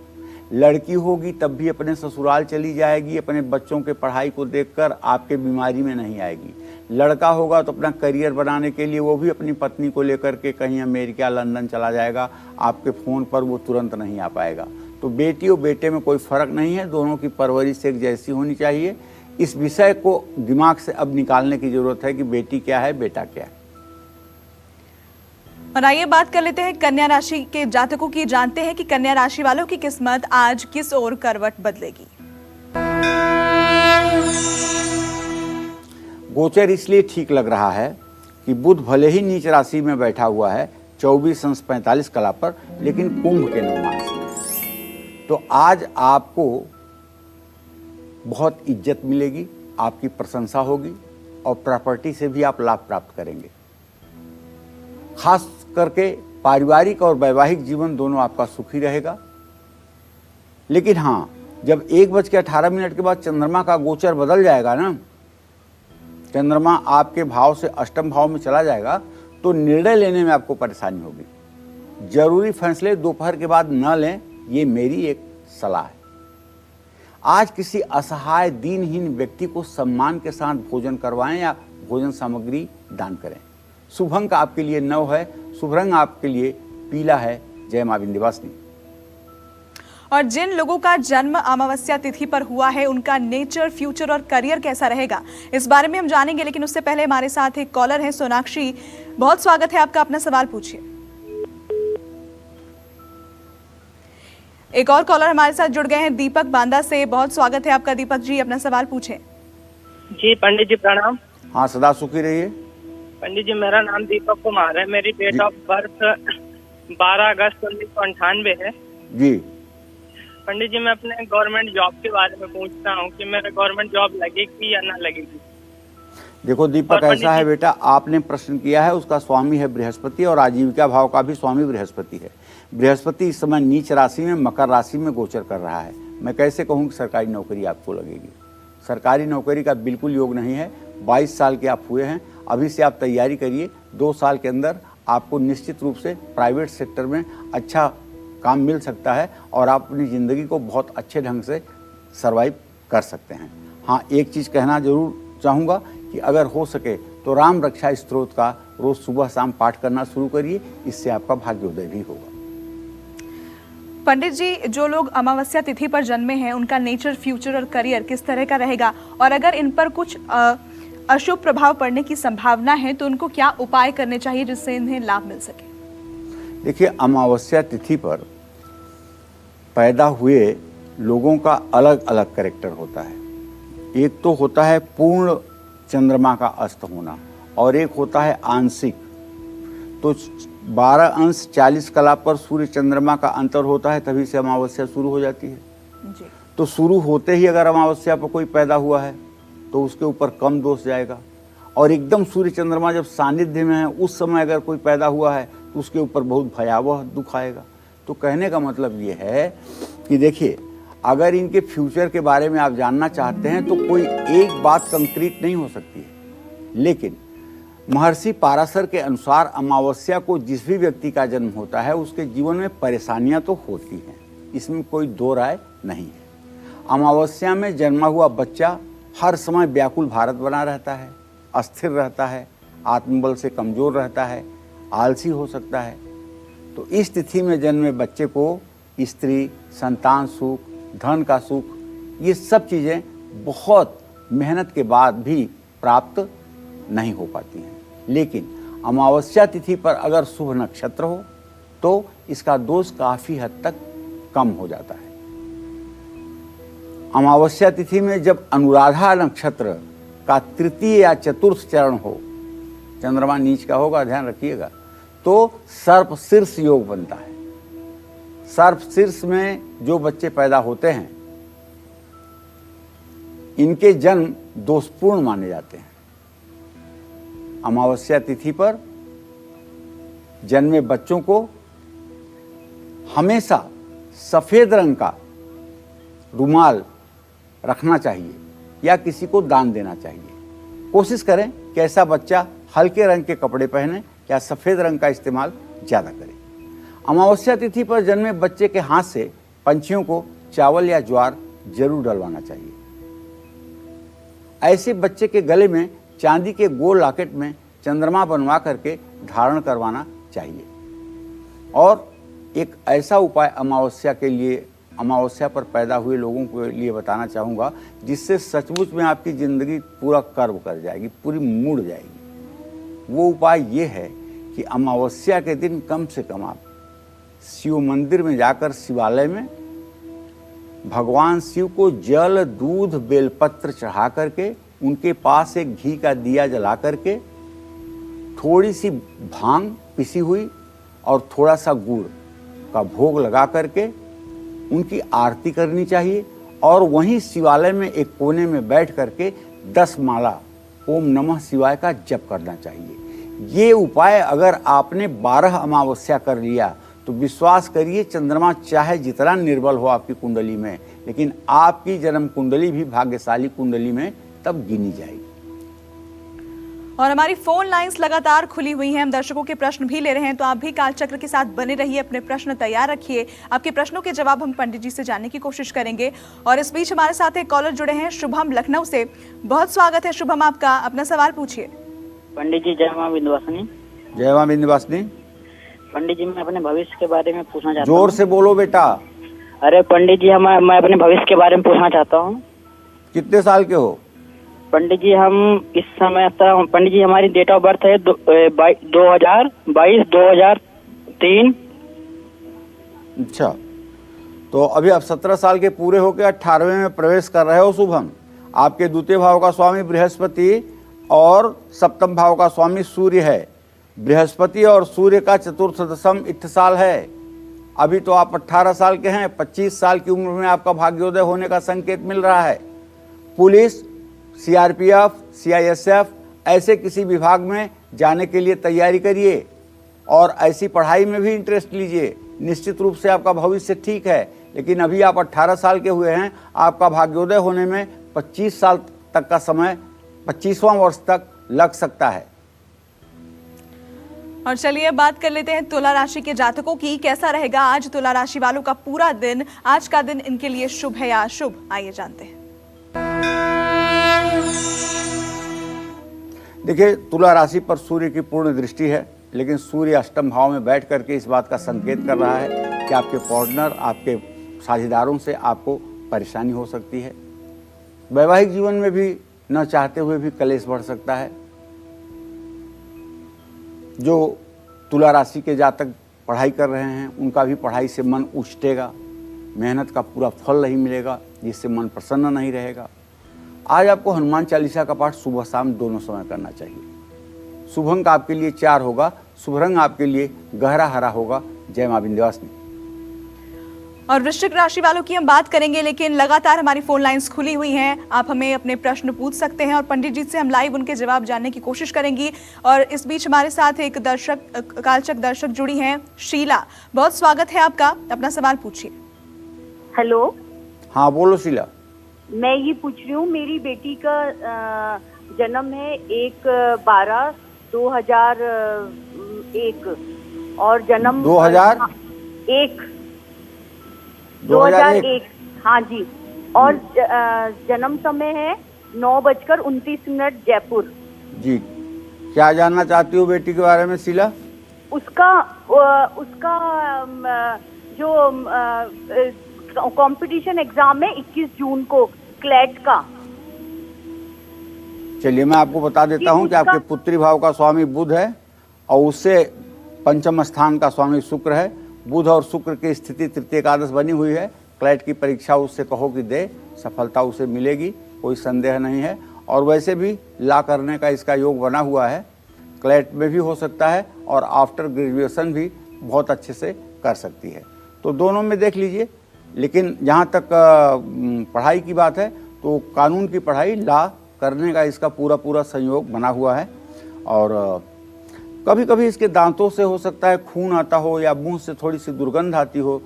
लड़की होगी तब भी अपने ससुराल चली जाएगी, अपने बच्चों के पढ़ाई को देखकर आपके बीमारी में नहीं आएगी। लड़का होगा तो अपना करियर बनाने के लिए वो भी अपनी पत्नी को लेकर के कहीं अमेरिका, लंदन चला जाएगा, आपके फ़ोन पर वो तुरंत नहीं आ पाएगा। तो बेटी और बेटे में कोई फ़र्क नहीं है, दोनों की परवरिश एक जैसी होनी चाहिए। इस विषय को दिमाग से अब निकालने की ज़रूरत है कि बेटी क्या है, बेटा क्या है। और आइए बात कर लेते हैं कन्या राशि के जातकों की। जानते हैं कि कन्या राशि वालों की किस्मत आज किस ओर करवट बदलेगी। गोचर इसलिए ठीक लग रहा है कि बुध भले ही नीच राशि में बैठा हुआ है 24 अंश 45 कला पर, लेकिन कुंभ के नवमांश में। तो आज आपको बहुत इज्जत मिलेगी, आपकी प्रशंसा होगी और प्रॉपर्टी से भी आप लाभ प्राप्त करेंगे। खास करके पारिवारिक और वैवाहिक जीवन दोनों आपका सुखी रहेगा। लेकिन हाँ, जब 1:18 के बाद चंद्रमा का गोचर बदल जाएगा ना, चंद्रमा आपके भाव से अष्टम भाव में चला जाएगा, तो निर्णय लेने में आपको परेशानी होगी। जरूरी फैसले दोपहर के बाद न लें, ये मेरी एक सलाह है। आज किसी असहाय दीनहीन व्यक्ति को सम्मान के साथ भोजन करवाएं या भोजन सामग्री दान करें। शुभ अंक आपके लिए 9 है, शुभ रंग आपके लिए पीला है। जय मां विंध्यवासिनी। और जिन लोगों का जन्म अमावस्या तिथि पर हुआ है, उनका नेचर, फ्यूचर और करियर कैसा रहेगा, इस बारे में हम जानेंगे। लेकिन उससे पहले हमारे साथ एक कॉलर है, सोनाक्षी। बहुत स्वागत है आपका, अपना सवाल पूछिए। एक और कॉलर हमारे साथ जुड़ गए हैं, दीपक बांदा से। बहुत स्वागत है आपका दीपक जी, अपना सवाल पूछें। जी पंडित जी प्रणाम। हाँ, सदा सुखी रहिए। पंडित जी मेरा नाम दीपक कुमार है। मेरी डेट ऑफ बर्थ 12 अगस्त 1998 है। जी पंडित जी मैं अपने गवर्नमेंट जॉब के बारे में पूछता हूँ कि मेरा गवर्नमेंट जॉब लगेगी या ना लगेगी। देखो दीपक, ऐसा है बेटा, आपने प्रश्न किया है, उसका स्वामी है बृहस्पति और आजीविका भाव का भी स्वामी बृहस्पति है। बृहस्पति इस समय नीच राशि में मकर राशि में गोचर कर रहा है। मैं कैसे कहूँ कि सरकारी नौकरी आपको लगेगी? सरकारी नौकरी का बिल्कुल योग नहीं है। 22 साल के आप हुए हैं, अभी से आप तैयारी करिए। 2 साल के अंदर आपको निश्चित रूप से प्राइवेट सेक्टर में अच्छा काम मिल सकता है और आप अपनी ज़िंदगी को बहुत अच्छे ढंग से सर्वाइव कर सकते हैं। हाँ, एक चीज़ कहना जरूर चाहूँगा कि अगर हो सके तो राम रक्षा स्तोत्र का रोज़ सुबह शाम पाठ करना शुरू करिए, इससे आपका भाग्योदय भी होगा। पंडित जी, जो लोग अमावस्या तिथि पर जन्मे हैं उनका नेचर, फ्यूचर और करियर किस तरह का रहेगा, और अगर इन पर कुछ अशुभ प्रभाव पड़ने की संभावना है तो उनको क्या उपाय करने चाहिए जिससे इन्हें लाभ मिल सके? देखिए, अमावस्या तिथि पर पैदा हुए लोगों का अलग अलग कैरेक्टर होता है। एक तो होता है पूर्ण चंद्रमा का अस्त होना और एक होता है आंशिक। तो 12 अंश 40 कला पर सूर्य चंद्रमा का अंतर होता है, तभी से अमावस्या शुरू हो जाती है जी। तो शुरू होते ही अगर अमावस्या पर कोई पैदा हुआ है तो उसके ऊपर कम दोष जाएगा, और एकदम सूर्य चंद्रमा जब सानिध्य में है उस समय अगर कोई पैदा हुआ है तो उसके ऊपर बहुत भयावह दुख आएगा। तो कहने का मतलब ये है कि देखिए, अगर इनके फ्यूचर के बारे में आप जानना चाहते हैं तो कोई एक बात कंक्रीट नहीं हो सकती है, लेकिन महर्षि पाराशर के अनुसार अमावस्या को जिस भी व्यक्ति का जन्म होता है उसके जीवन में परेशानियां तो होती हैं, इसमें कोई दो राय नहीं है। अमावस्या में जन्मा हुआ बच्चा हर समय व्याकुल भारत बना रहता है, अस्थिर रहता है, आत्मबल से कमज़ोर रहता है, आलसी हो सकता है। तो इस तिथि में जन्मे बच्चे को स्त्री, संतान सुख, धन का सुख, ये सब चीज़ें बहुत मेहनत के बाद भी प्राप्त नहीं हो पाती हैं। लेकिन अमावस्या तिथि पर अगर शुभ नक्षत्र हो तो इसका दोष काफ़ी हद तक कम हो जाता है। अमावस्या तिथि में जब अनुराधा नक्षत्र का तृतीय या चतुर्थ चरण हो, चंद्रमा नीच का होगा, ध्यान रखिएगा, तो सर्प शीर्ष योग बनता है। सर्प शीर्ष में जो बच्चे पैदा होते हैं इनके जन्म दोषपूर्ण माने जाते हैं। अमावस्या तिथि पर जन्मे बच्चों को हमेशा सफेद रंग का रुमाल रखना चाहिए या किसी को दान देना चाहिए। कोशिश करें कि ऐसा बच्चा हल्के रंग के कपड़े पहने या सफेद रंग का इस्तेमाल ज़्यादा करें। अमावस्या तिथि पर जन्मे बच्चे के हाथ से पंछियों को चावल या ज्वार जरूर डलवाना चाहिए। ऐसे बच्चे के गले में चांदी के गोल लॉकेट में चंद्रमा बनवा करके धारण करवाना चाहिए। और एक ऐसा उपाय अमावस्या के लिए, अमावस्या पर पैदा हुए लोगों के लिए बताना चाहूँगा जिससे सचमुच में आपकी ज़िंदगी पूरा कर्व कर जाएगी, पूरी मुड़ जाएगी। वो उपाय ये है कि अमावस्या के दिन कम से कम आप शिव मंदिर में जाकर शिवालय में भगवान शिव को जल, दूध, बेलपत्र चढ़ा करके उनके पास एक घी का दिया जला करके थोड़ी सी भांग पिसी हुई और थोड़ा सा गुड़ का भोग लगा करके उनकी आरती करनी चाहिए। और वहीं शिवालय में एक कोने में बैठ करके 10 माला ओम नमः शिवाय का जप करना चाहिए। ये उपाय अगर आपने 12 अमावस्या कर लिया तो विश्वास करिए, चंद्रमा चाहे जितना निर्बल हो आपकी कुंडली में, लेकिन आपकी जन्म कुंडली भी भाग्यशाली कुंडली में तब गिनी जाएगी। और हमारी फोन लाइंस लगातार खुली हुई हैं, हम दर्शकों के प्रश्न भी ले रहे हैं, तो आप भी कालचक्र के साथ बने रहिए, अपने प्रश्न तैयार रखिए। आपके प्रश्नों के जवाब हम पंडित जी से जानने की कोशिश करेंगे। और इस बीच हमारे साथ एक कॉलर जुड़े हैं, शुभम लखनऊ से। बहुत स्वागत है शुभम आपका, अपना सवाल पूछिए। पंडित जी जय मां विंध्यवासिनी। जय मां विंध्यवासिनी। पंडित जी मैं अपने भविष्य के बारे में पूछना चाहता हूँ। जोर से बोलो बेटा। अरे पंडित जी मैं अपने भविष्य के बारे में पूछना चाहता हूँ। कितने साल के हो? पंडित जी हम इस समय पंडित जी हमारी डेट ऑफ बर्थ है 2022-2003। अच्छा, तो अभी आप 17 साल के पूरे होकर 18वें में प्रवेश कर रहे हो शुभम। आपके द्वितीय भाव का स्वामी बृहस्पति और सप्तम भाव का स्वामी सूर्य है। बृहस्पति और सूर्य का चतुर्थ दशम इत्तिसाल है। अभी तो आप 18 साल के हैं, 25 साल की उम्र में आपका भाग्योदय होने का संकेत मिल रहा है। पुलिस, CRPF, CISF ऐसे किसी विभाग में जाने के लिए तैयारी करिए और ऐसी पढ़ाई में भी इंटरेस्ट लीजिए। निश्चित रूप से आपका भविष्य ठीक है, लेकिन अभी आप 18 साल के हुए हैं, आपका भाग्योदय होने में 25 साल तक का समय, 25वां वर्ष तक लग सकता है। और चलिए बात कर लेते हैं तुला राशि के जातकों की। कैसा रहेगा आज तुला राशि वालों का पूरा दिन? आज का दिन इनके लिए शुभ है या अशुभ, आइए जानते हैं। देखिए, तुला राशि पर सूर्य की पूर्ण दृष्टि है, लेकिन सूर्य अष्टम भाव में बैठ करके इस बात का संकेत कर रहा है कि आपके पार्टनर, आपके साझेदारों से आपको परेशानी हो सकती है। वैवाहिक जीवन में भी न चाहते हुए भी कलेश बढ़ सकता है। जो तुला राशि के जातक पढ़ाई कर रहे हैं, उनका भी पढ़ाई से मन उछटेगा, मेहनत का पूरा फल नहीं मिलेगा, जिससे मन प्रसन्न नहीं रहेगा। आज आपको हनुमान चालीसा का पाठ सुबह शाम दोनों समय करना चाहिए। शुभ अंक आपके लिए 4 होगा, शुभ रंग आपके लिए गहरा हरा होगा। जय मां विंध्यवासिनी। और वृश्चिक राशि वालों की हम बात करेंगे, लेकिन लगातार हमारी फोन लाइंस खुली हुई हैं। आप हमें अपने प्रश्न पूछ सकते हैं और पंडित जी से हम लाइव उनके जवाब जानने की कोशिश करेंगी। और इस बीच हमारे साथ एक कालचक दर्शक जुड़ी हैं, शीला। बहुत स्वागत है आपका, अपना सवाल पूछिए। हेलो। हाँ बोलो शीला। मैं ये पूछ रही हूँ, मेरी बेटी का जन्म है 1/12/2001 और जन्म 2001। हाँ जी। और जन्म समय है 9:29 जयपुर। जी, क्या जानना चाहती हो बेटी के बारे में शीला? उसका जो कंपटीशन एग्जाम है 21 जून को क्लैट का। चलिए मैं आपको बता देता हूं कि आपके पुत्री भाव का स्वामी बुध है और उससे पंचम स्थान का स्वामी शुक्र है। बुध और शुक्र की स्थिति तृतीय एकादश बनी हुई है। क्लैट की परीक्षा उससे कहो कि दे, सफलता उसे मिलेगी, कोई संदेह नहीं है। और वैसे भी ला करने का इसका योग बना हुआ है। क्लैट में भी हो सकता है और आफ्टर ग्रेजुएशन भी बहुत अच्छे से कर सकती है। तो दोनों में देख लीजिए। लेकिन जहाँ तक पढ़ाई की बात है तो कानून की पढ़ाई ला करने का इसका पूरा संयोग बना हुआ है। और कभी कभी इसके दांतों से हो सकता है खून आता हो या मुंह से थोड़ी सी दुर्गंध आती हो,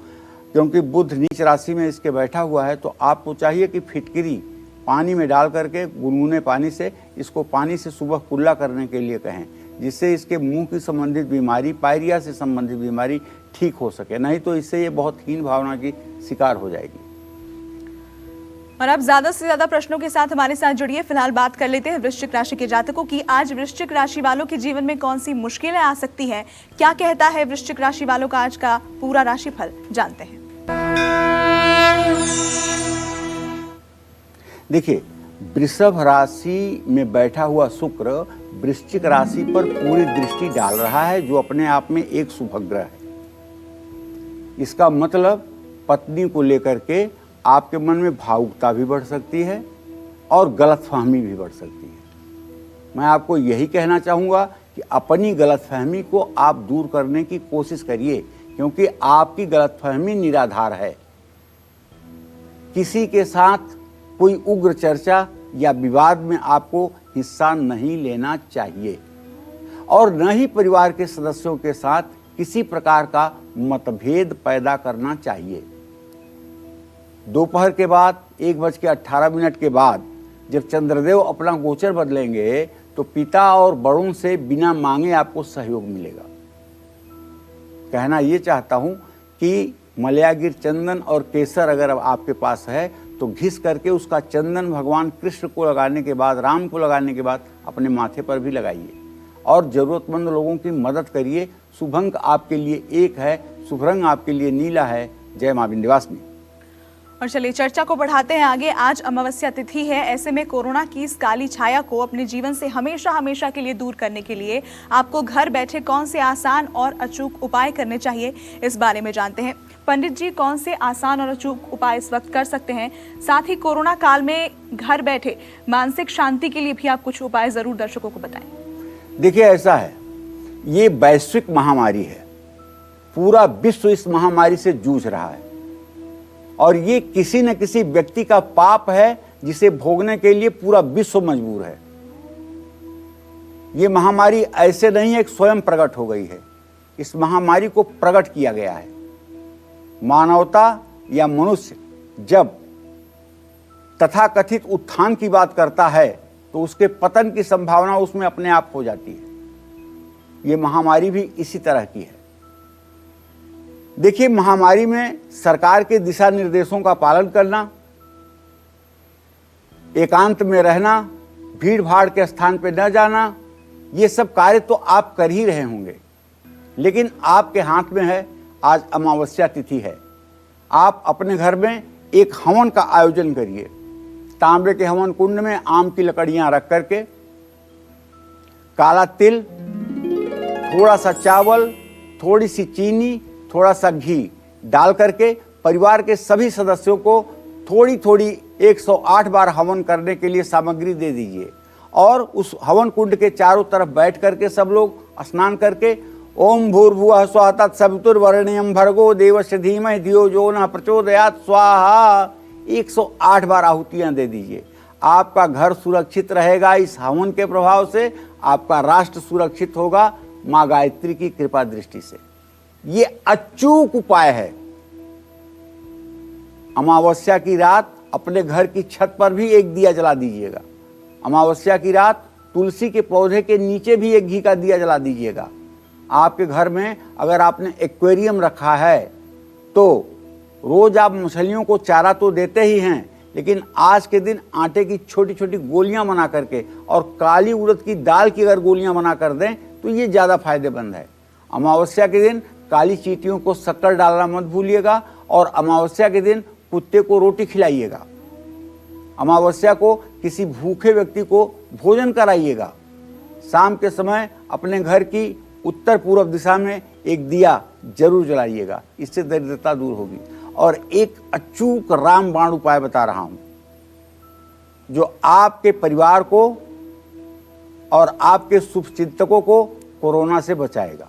क्योंकि बुध नीच राशि में इसके बैठा हुआ है। तो आपको चाहिए कि फिटकिरी पानी में डाल करके गुनगुने पानी से इसको पानी से सुबह कुल्ला करने के लिए कहें, जिससे इसके मुंह की संबंधित बीमारी, पायरिया से संबंधित बीमारी ठीक हो सके। नहीं तो इससे ये बहुत हीन भावना की शिकार हो जाएगी। और आप ज्यादा से ज्यादा प्रश्नों के साथ हमारे साथ जुड़िए। फिलहाल बात कर लेते हैं वृश्चिक राशि के जातकों की। आज वृश्चिक राशि वालों के जीवन में कौन सी मुश्किलें आ सकती हैं, क्या कहता है वृश्चिक राशि वालों का आज का पूरा राशिफल, जानते हैं। देखिए, वृषभ राशि में बैठा हुआ शुक्र वृश्चिक राशि पर पूरी दृष्टि डाल रहा है, जो अपने आप में एक शुभग्रह है। इसका मतलब पत्नी को लेकर के आपके मन में भावुकता भी बढ़ सकती है और गलतफहमी भी बढ़ सकती है। मैं आपको यही कहना चाहूँगा कि अपनी गलतफहमी को आप दूर करने की कोशिश करिए, क्योंकि आपकी गलतफहमी निराधार है। किसी के साथ कोई उग्र चर्चा या विवाद में आपको हिस्सा नहीं लेना चाहिए और न ही परिवार के सदस्यों के साथ किसी प्रकार का मतभेद पैदा करना चाहिए। दोपहर के बाद 1:18 के बाद जब चंद्रदेव अपना गोचर बदलेंगे तो पिता और बड़ों से बिना मांगे आपको सहयोग मिलेगा। कहना ये चाहता हूं कि मलयागिर चंदन और केसर अगर अब आपके पास है तो घिस करके उसका चंदन भगवान कृष्ण को लगाने के बाद, राम को लगाने के बाद अपने माथे पर भी लगाइए और जरूरतमंद लोगों की मदद करिए। शुभ अंक आपके लिए 1 है, शुभ रंग आपके लिए नीला है। जय मां विंध्यवासिनी। और चलिए चर्चा को बढ़ाते हैं आगे। आज अमावस्या तिथि है, ऐसे में कोरोना की इस काली छाया को अपने जीवन से हमेशा के लिए दूर करने के लिए आपको घर बैठे कौन से आसान और अचूक उपाय करने चाहिए, इस बारे में जानते हैं। पंडित जी कौन से आसान और अचूक उपाय इस वक्त कर सकते हैं? साथ ही कोरोना काल में घर बैठे मानसिक शांति के लिए भी आप कुछ उपाय जरूर दर्शकों को बताएं। देखिए, ऐसा है, ये वैश्विक महामारी है, पूरा विश्व इस महामारी से जूझ रहा है और ये किसी न किसी व्यक्ति का पाप है जिसे भोगने के लिए पूरा विश्व मजबूर है। ये महामारी ऐसे नहीं है कि स्वयं प्रकट हो गई है, इस महामारी को प्रकट किया गया है। मानवता या मनुष्य जब तथाकथित उत्थान की बात करता है तो उसके पतन की संभावना उसमें अपने आप हो जाती है। ये महामारी भी इसी तरह की है। देखिए, महामारी में सरकार के दिशा निर्देशों का पालन करना, एकांत में रहना, भीड़ भाड़ के स्थान पर न जाना, ये सब कार्य तो आप कर ही रहे होंगे, लेकिन आपके हाथ में है, आज अमावस्या तिथि है। आप अपने घर में एक हवन का आयोजन करिए। तांबे के हवन कुंड में आम की लकड़ियां रख करके काला तिल, थोड़ा सा चावल, थोड़ी सी चीनी, थोड़ा सा घी डाल करके परिवार के सभी सदस्यों को थोड़ी थोड़ी 108 बार हवन करने के लिए सामग्री दे दीजिए और उस हवन कुंड के चारों तरफ बैठ करके सब लोग स्नान करके ओम भूर्भुवः स्वः तत्सवितुर्वरेण्यं भर्गो देवस्य धीमहि धियो यो नः प्रचोदयात् स्वाहा 108 बार आहुतियां दे दीजिए। आपका घर सुरक्षित रहेगा इस हवन के प्रभाव से, आपका राष्ट्र सुरक्षित होगा माँ गायत्री की कृपा दृष्टि से। ये अचूक उपाय है। अमावस्या की रात अपने घर की छत पर भी एक दिया जला दीजिएगा। अमावस्या की रात तुलसी के पौधे के नीचे भी एक घी का दिया जला दीजिएगा। आपके घर में अगर आपने एक्वेरियम रखा है तो रोज आप मछलियों को चारा तो देते ही हैं, लेकिन आज के दिन आटे की छोटी छोटी गोलियां बना करके और काली उड़द की दाल की अगर गोलियां बना कर दें तो ये ज़्यादा फायदेमंद है। अमावस्या के दिन काली चींटियों को शक्कर डालना मत भूलिएगा और अमावस्या के दिन कुत्ते को रोटी खिलाइएगा। अमावस्या को किसी भूखे व्यक्ति को भोजन कराइएगा। शाम के समय अपने घर की उत्तर पूर्व दिशा में एक दिया जरूर जलाइएगा, इससे दरिद्रता दूर होगी। और एक अचूक रामबाण उपाय बता रहा हूं जो आपके परिवार को और आपके शुभचिंतकों को कोरोना से बचाएगा।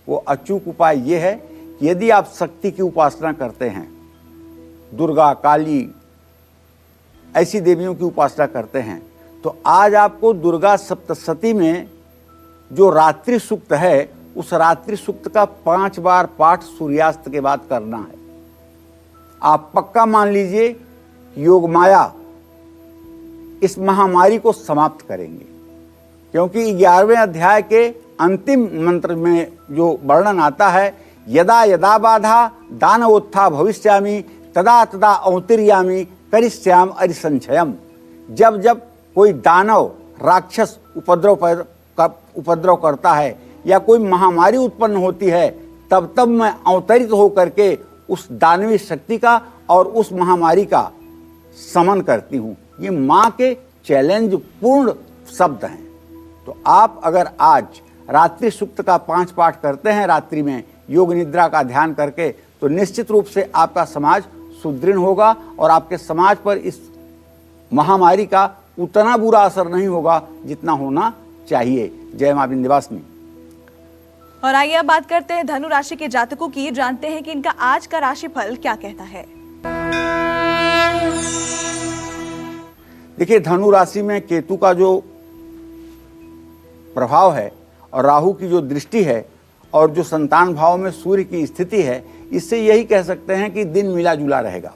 वो अचूक उपाय ये है कि यदि आप शक्ति की उपासना करते हैं, दुर्गा, काली, ऐसी देवियों की उपासना करते हैं, तो आज आपको दुर्गा सप्तशती में जो रात्रि सूक्त है उस रात्रि सूक्त का 5 बार पाठ सूर्यास्त के बाद करना है। आप पक्का मान लीजिए योग माया इस महामारी को समाप्त करेंगे, क्योंकि 11वें अध्याय के अंतिम मंत्र में जो वर्णन आता है, यदा यदा बाधा दानवोत्था भविष्यामि तदा तदा अवतिर्यामि करिष्याम अरिसंचयम। जब जब कोई दानव राक्षस उपद्रव करता है या कोई महामारी उत्पन्न होती है, तब तब मैं अवतरित होकर के उस दानवी शक्ति का और उस महामारी का समन करती हूँ। ये माँ के चैलेंज पूर्ण शब्द हैं। तो आप अगर आज रात्रि सूक्त का 5 पाठ करते हैं, रात्रि में योग निद्रा का ध्यान करके, तो निश्चित रूप से आपका समाज सुदृढ़ होगा और आपके समाज पर इस महामारी का उतना बुरा असर नहीं होगा जितना होना चाहिए। जय मां विंध्यवासिनी। और आइए अब बात करते हैं धनु राशि के जातकों की। जानते हैं कि इनका आज का राशिफल क्या कहता है। देखिए, धनु राशि में केतु का जो प्रभाव है और राहु की जो दृष्टि है और जो संतान भाव में सूर्य की स्थिति है, इससे यही कह सकते हैं कि दिन मिला जुला रहेगा।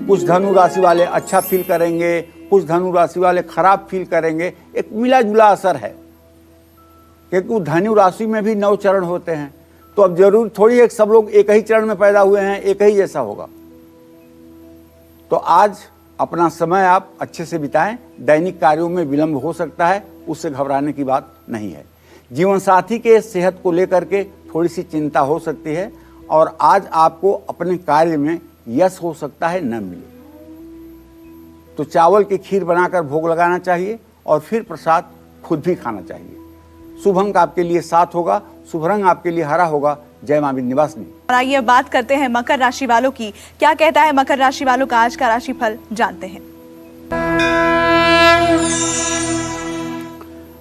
कुछ धनु राशि वाले अच्छा फील करेंगे, कुछ धनु राशि वाले खराब फील करेंगे। एक मिला जुला असर है, क्योंकि धनु राशि में भी 9 चरण होते हैं। तो अब जरूर थोड़ी है सब लोग एक ही चरण में पैदा हुए हैं, एक ही जैसा होगा। तो आज अपना समय आप अच्छे से बिताएं। दैनिक कार्यों में विलंब हो सकता है, उससे घबराने की बात नहीं है। जीवन साथी के सेहत को लेकर के थोड़ी सी चिंता हो सकती है और आज आपको अपने कार्य में यश हो सकता है न मिले। तो चावल की खीर बनाकर भोग लगाना चाहिए और फिर प्रसाद खुद भी खाना चाहिए। शुभ अंक आपके लिए 7 होगा, शुभ रंग आपके लिए हरा होगा। जय मां विंध्यवासिनी। और आइए बात करते हैं मकर राशि वालों की। क्या कहता है मकर राशि वालों का आज का राशिफल, जानते हैं।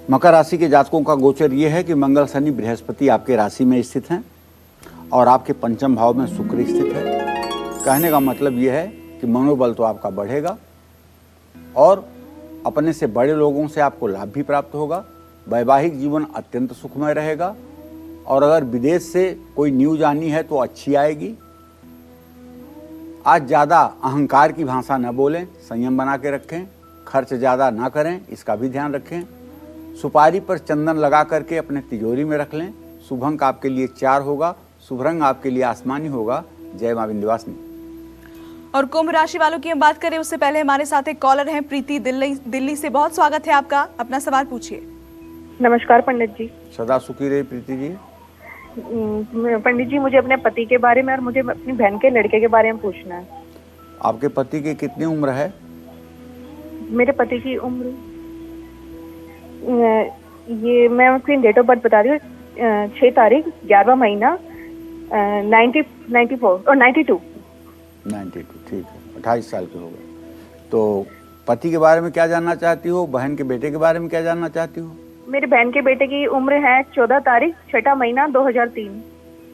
मकर राशि के जातकों का गोचर ये है कि मंगल, शनि, बृहस्पति आपके राशि में स्थित हैं और आपके पंचम भाव में शुक्र स्थित है। कहने का मतलब ये है कि मनोबल तो आपका बढ़ेगा और अपने से बड़े लोगों से आपको लाभ भी प्राप्त होगा। वैवाहिक जीवन अत्यंत सुखमय रहेगा और अगर विदेश से कोई न्यूज आनी है तो अच्छी आएगी। आज ज़्यादा अहंकार की भाषा न बोलें, संयम बना के रखें, खर्च ज़्यादा ना करें, इसका भी ध्यान रखें। सुपारी पर चंदन लगा करके अपने तिजोरी में रख लें। शुभ अंक आपके लिए 4 होगा, शुभ रंग आपके लिए आसमानी होगा। जय मां विंध्यवासिनी। और कुंभ राशि वालों की हम बात करें उससे पहले हमारे साथ एक कॉलर हैं प्रीति, दिल्ली से। बहुत स्वागत है आपका, अपना सवाल पूछिए। नमस्कार पंडित जी। सदा सुखी रही प्रीति जी। पंडित जी, मुझे अपने पति के बारे में और मुझे अपनी बहन के लड़के के बारे में पूछना है। आपके पति की कितनी उम्र है? मेरे पति की उम्र, ये मैं उसकी डेट ऑफ बर्थ बता रही हूँ, 6 तारीख 11वां महीना 92, ठीक है, 28 साल के हो गए। तो पति के बारे में क्या जानना चाहती हो? बहन के बेटे के बारे में क्या जानना चाहती हो? मेरे बहन के बेटे की उम्र है 14 तारीख 6वां महीना 2003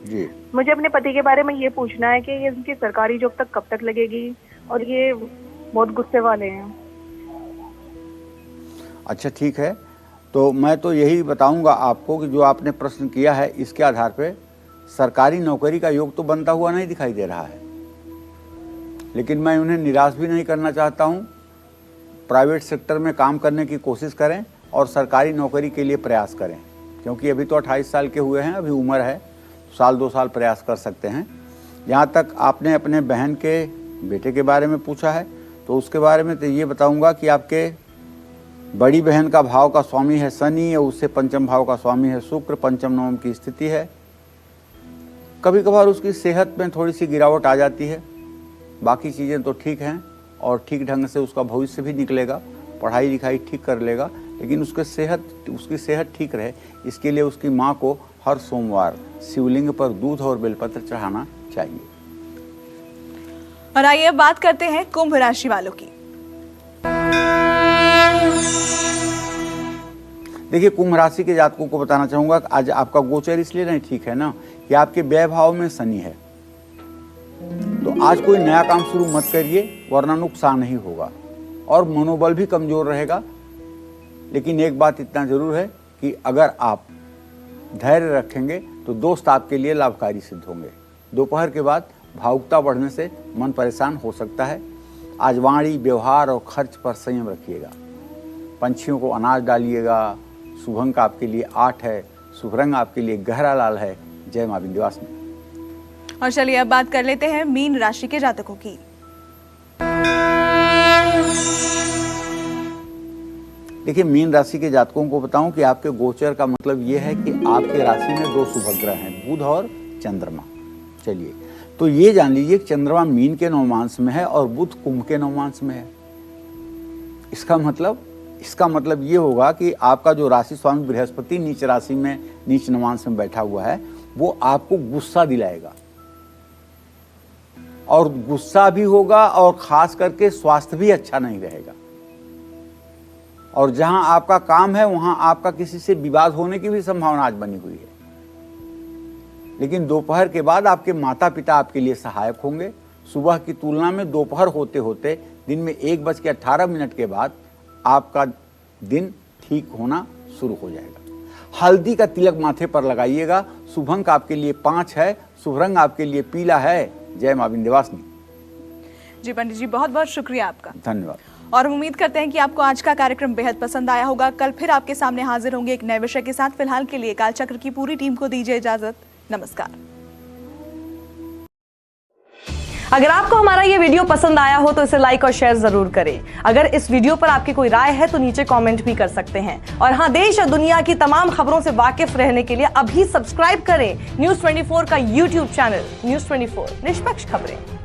जी। मुझे अपने पति के बारे में ये पूछना है कि ये उनकी सरकारी जॉब तक कब तक लगेगी और ये बहुत गुस्से वाले हैं। अच्छा ठीक है, तो मैं तो यही बताऊंगा आपको कि जो आपने प्रश्न किया है इसके आधार पे सरकारी नौकरी का योग तो बनता हुआ नहीं दिखाई दे रहा है, लेकिन मैं उन्हें निराश भी नहीं करना चाहता हूं। प्राइवेट सेक्टर में काम करने की कोशिश करें और सरकारी नौकरी के लिए प्रयास करें, क्योंकि अभी तो 28 साल के हुए हैं, अभी उम्र है, साल 2 साल प्रयास कर सकते हैं। जहाँ तक आपने अपने बहन के बेटे के बारे में पूछा है तो उसके बारे में तो ये बताऊँगा कि आपके बड़ी बहन का भाव का स्वामी है शनि और उससे पंचम भाव का स्वामी है शुक्र, पंचम नवम की स्थिति है। कभी कभार उसकी सेहत में थोड़ी सी गिरावट आ जाती है, बाकी चीज़ें तो ठीक हैं और ठीक ढंग से उसका भविष्य भी निकलेगा, पढ़ाई लिखाई ठीक कर लेगा, लेकिन उसकी सेहत ठीक रहे इसके लिए उसकी माँ को हर सोमवार शिवलिंग पर दूध और बेलपत्र चढ़ाना चाहिए। और आइए अब बात करते हैं कुंभ राशि वालों की। देखिए, कुंभ राशि के जातकों को बताना चाहूंगा कि आज आपका गोचर इसलिए नहीं ठीक है ना कि आपके व्यय भाव में शनि है, तो आज कोई नया काम शुरू मत करिए वरना नुकसान ही होगा और मनोबल भी कमजोर रहेगा। लेकिन एक बात इतना जरूर है कि अगर आप धैर्य रखेंगे तो दोस्त आपके लिए लाभकारी सिद्ध होंगे। दोपहर के बाद भावुकता बढ़ने से मन परेशान हो सकता है। आज वाणी, व्यवहार और खर्च पर संयम रखिएगा। पंछियों को अनाज डालिएगा। शुभ अंक आपके लिए 8 है, शुभ रंग आपके लिए गहरा लाल है। जय मां विंध्यवासिनी। और चलिए अब बात कर लेते हैं मीन राशि के जातकों की। देखिए, मीन राशि के जातकों को बताऊं कि आपके गोचर का मतलब ये है कि आपके राशि में 2 शुभ ग्रह हैं, बुध और चंद्रमा। चलिए, तो ये जान लीजिए कि चंद्रमा मीन के नवमांश में है और बुध कुंभ के नवमांश में है। इसका मतलब ये होगा कि आपका जो राशि स्वामी बृहस्पति नीच राशि में, नीच नवमांश में बैठा हुआ है, वो आपको गुस्सा दिलाएगा और गुस्सा भी होगा और खास करके स्वास्थ्य भी अच्छा नहीं रहेगा। और जहां आपका काम है वहां आपका किसी से विवाद होने की भी संभावना आज बनी हुई है। लेकिन दोपहर के बाद आपके माता पिता आपके लिए सहायक होंगे। सुबह की तुलना में दोपहर होते होते दिन में 1:18 के बाद आपका दिन ठीक होना शुरू हो जाएगा। हल्दी का तिलक माथे पर लगाइएगा। शुभ अंक आपके लिए 5 है, शुभ रंग आपके लिए पीला है। जय मां विंध्यवासिनी। जी पंडित जी, बहुत बहुत शुक्रिया आपका। धन्यवाद। और हम उम्मीद करते हैं कि आपको आज का कार्यक्रम बेहद पसंद आया होगा। कल फिर आपके सामने हाजिर होंगे एक नए विषय के साथ। फिलहाल के लिए कालचक्र की पूरी टीम को दीजिए इजाजत। नमस्कार। अगर आपको हमारा ये वीडियो पसंद आया हो तो इसे लाइक और शेयर जरूर करें। अगर इस वीडियो पर आपकी कोई राय है तो नीचे कमेंट भी कर सकते हैं। और हाँ, देश और दुनिया की तमाम खबरों से वाकिफ रहने के लिए अभी सब्सक्राइब करें न्यूज़ 24 का YouTube चैनल। न्यूज़ 24, निष्पक्ष खबरें।